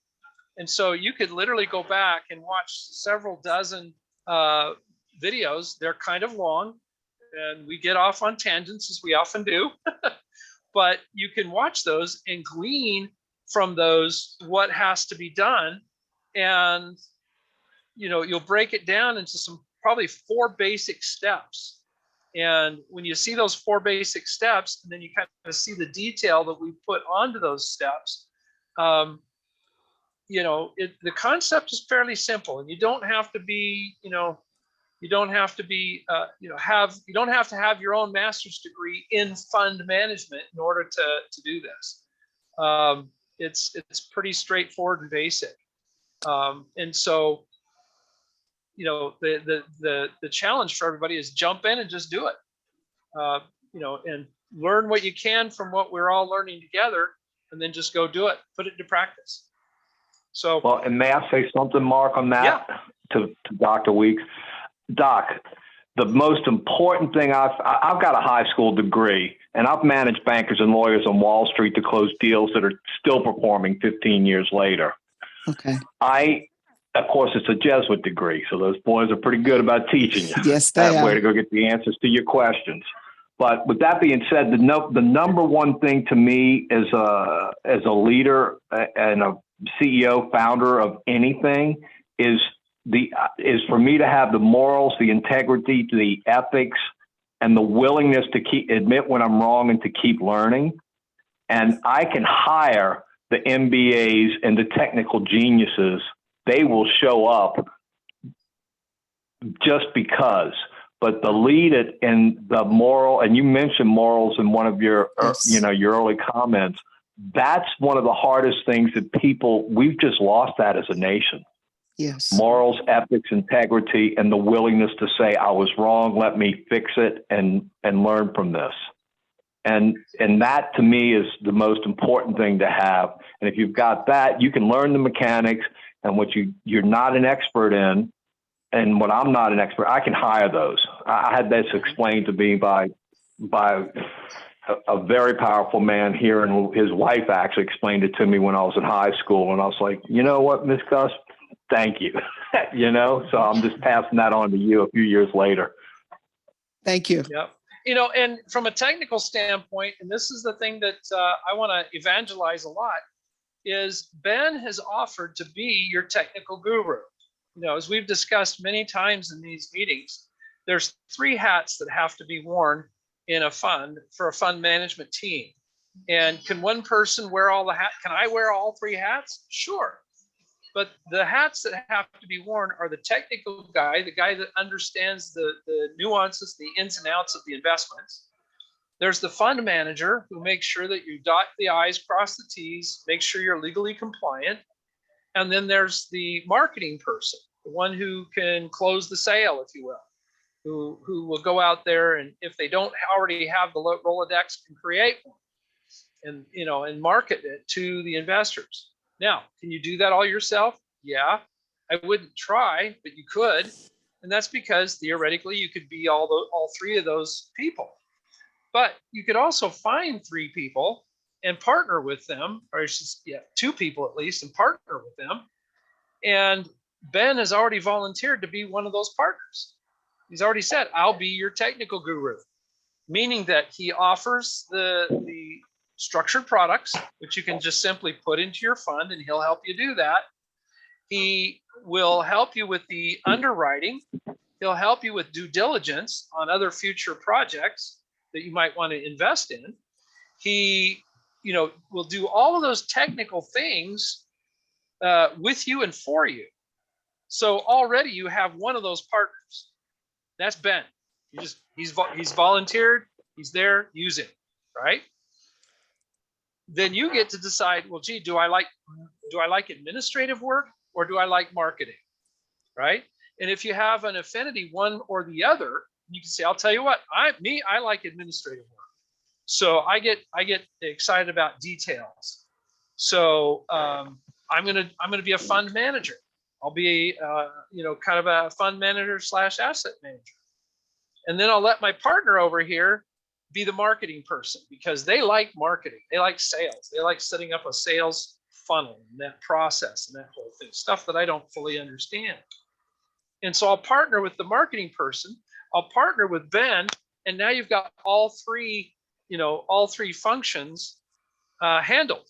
And so you could literally go back and watch several dozen videos. They're kind of long, and we get off on tangents, as we often do, but you can watch those and glean from those what has to be done. And, you know, you'll break it down into some probably 4 basic steps. And when you see those 4 basic steps, and then you kind of see the detail that we put onto those steps, you know, the concept is fairly simple, and you don't have to be, you know, you don't have to be, you don't have to have your own master's degree in fund management in order to do this. It's pretty straightforward and basic. And so, you know, the challenge for everybody is jump in and just do it. You know, and learn what you can from what we're all learning together, and then just go do it, put it into practice. So, well, and may I say something, Mark, on that? Yeah. To Dr. Weeks? Doc, the most important thing, I've got a high school degree, and I've managed bankers and lawyers on Wall Street to close deals that are still performing 15 years later. Okay. Of course, it's a Jesuit degree, so those boys are pretty good about teaching you. Yes, they are. Where to go get the answers to your questions. But with that being said, the number one thing to me as a leader and a CEO, founder of anything is for me to have the morals, the integrity, the ethics, and the willingness to admit when I'm wrong and to keep learning. And I can hire the MBAs and the technical geniuses. They will show up just because. But the lead it and the moral, and you mentioned morals in one of your, Yes. Your early comments. That's one of the hardest things that we've just lost that as a nation. Yes. Morals, ethics, integrity, and the willingness to say, I was wrong, let me fix it and learn from this. And that to me is the most important thing to have. And if you've got that, you can learn the mechanics, and what you're not an expert in, and what I'm not an expert, I can hire those. I had this explained to me by a very powerful man here, and his wife actually explained it to me when I was in high school. And I was like, you know what, Miss Gus, thank you. So I'm just passing that on to you a few years later. Thank you. yeah. You know, and from a technical standpoint, and this is the thing that I want to evangelize a lot, is Ben has offered to be your technical guru. You know, as we've discussed many times in these meetings, there's 3 hats that have to be worn in a fund for a fund management team. And can one person wear all the hats? Can I wear all 3 hats? Sure. But the hats that have to be worn are the technical guy, the guy that understands the nuances, the ins and outs of the investments. There's the fund manager, who makes sure that you dot the I's, cross the T's, make sure you're legally compliant. And then there's the marketing person, the one who can close the sale, if you will, who will go out there, and if they don't already have the Rolodex, can create one and market it to the investors. Now, can you do that all yourself? Yeah, I wouldn't try, but you could. And that's because theoretically you could be all 3 of those people. But you could also find 3 people and partner with them, or it's just 2 people at least, and partner with them. And Ben has already volunteered to be one of those partners. He's already said, I'll be your technical guru, meaning that he offers the structured products, which you can just simply put into your fund, and he'll help you do that. He will help you with the underwriting. He'll help you with due diligence on other future projects that you might want to invest in. He, will do all of those technical things with you and for you. So already you have one of those partners. That's Ben. He's volunteered. He's there. Use him, right? Then you get to decide. Well, gee, do I like administrative work or do I like marketing, right? And if you have an affinity one or the other, you can say, I'll tell you what, I like administrative work. So I get excited about details. So I'm gonna be a fund manager. I'll be kind of a fund manager / asset manager. And then I'll let my partner over here be the marketing person, because they like marketing. They like sales. They like setting up a sales funnel and that process and that whole thing, stuff that I don't fully understand. And so I'll partner with the marketing person. I'll partner with Ben, and now you've got all three functions handled.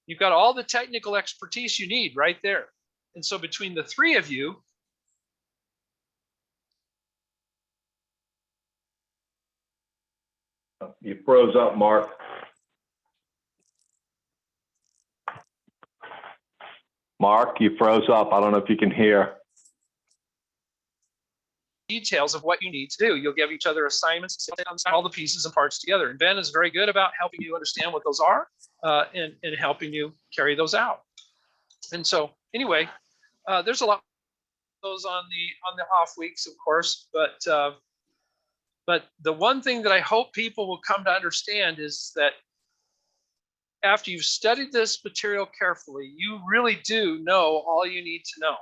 You've got all the technical expertise you need right there. And so between the three of you, You froze up, Mark. Mark, you froze up. I don't know if you can hear. details of what you need to do. You'll give each other assignments, all the pieces and parts together. And Ben is very good about helping you understand what those are and helping you carry those out. And so anyway, there's a lot of those on the off weeks, of course, but the one thing that I hope people will come to understand is that after you've studied this material carefully, you really do know all you need to know.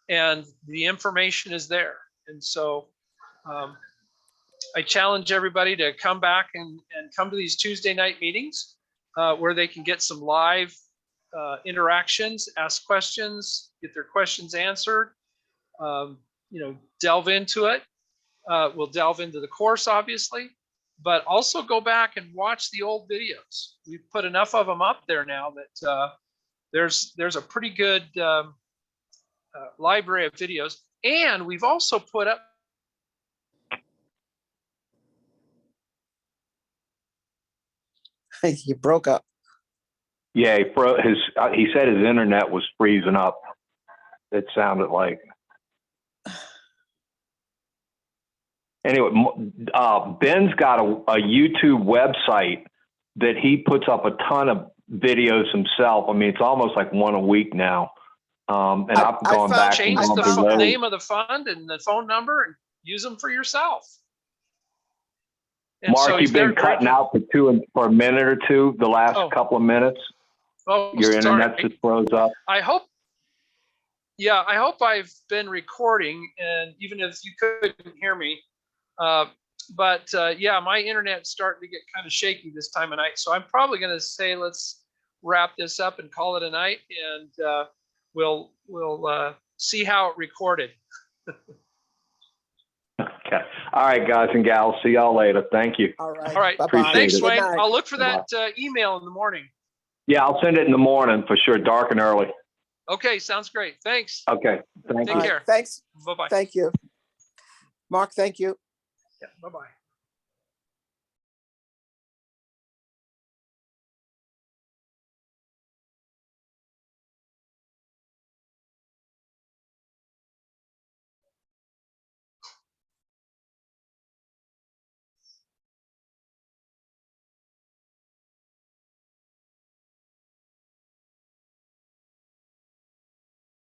And the information is there. And so I challenge everybody to come back and come to these Tuesday night meetings where they can get some live interactions, ask questions, get their questions answered, delve into it. We'll delve into the course, obviously, but also go back and watch the old videos. We've put enough of them up there now that there's a pretty good library of videos. And we've also put up You broke up. Yeah, he said his internet was freezing up. It sounded like. Anyway, Ben's got a YouTube website that he puts up a ton of videos himself. I mean, it's almost like one a week now. And I've gone back and change gone the through those. name of the fund and the phone number and use them for yourself. And Mark, so you've been cutting out for a minute or two, the last couple of minutes. Oh, Your sorry. internet just froze up. I hope I've been recording, and even if you couldn't hear me, but my internet's starting to get kind of shaky this time of night. So I'm probably going to say, let's wrap this up and call it a night, and we'll see how it recorded. Okay. All right, guys and gals. See y'all later. Thank you. All right. All right. Bye-bye. Thanks, Appreciate it. Wayne. Good night. I'll look for that Bye-bye. email in the morning. Yeah, I'll send it in the morning for sure, dark and early. Okay, sounds great. Thanks. Okay. Thank Take you. care. Thanks. Bye-bye. Thank you. Mark, thank you. Yeah, bye-bye.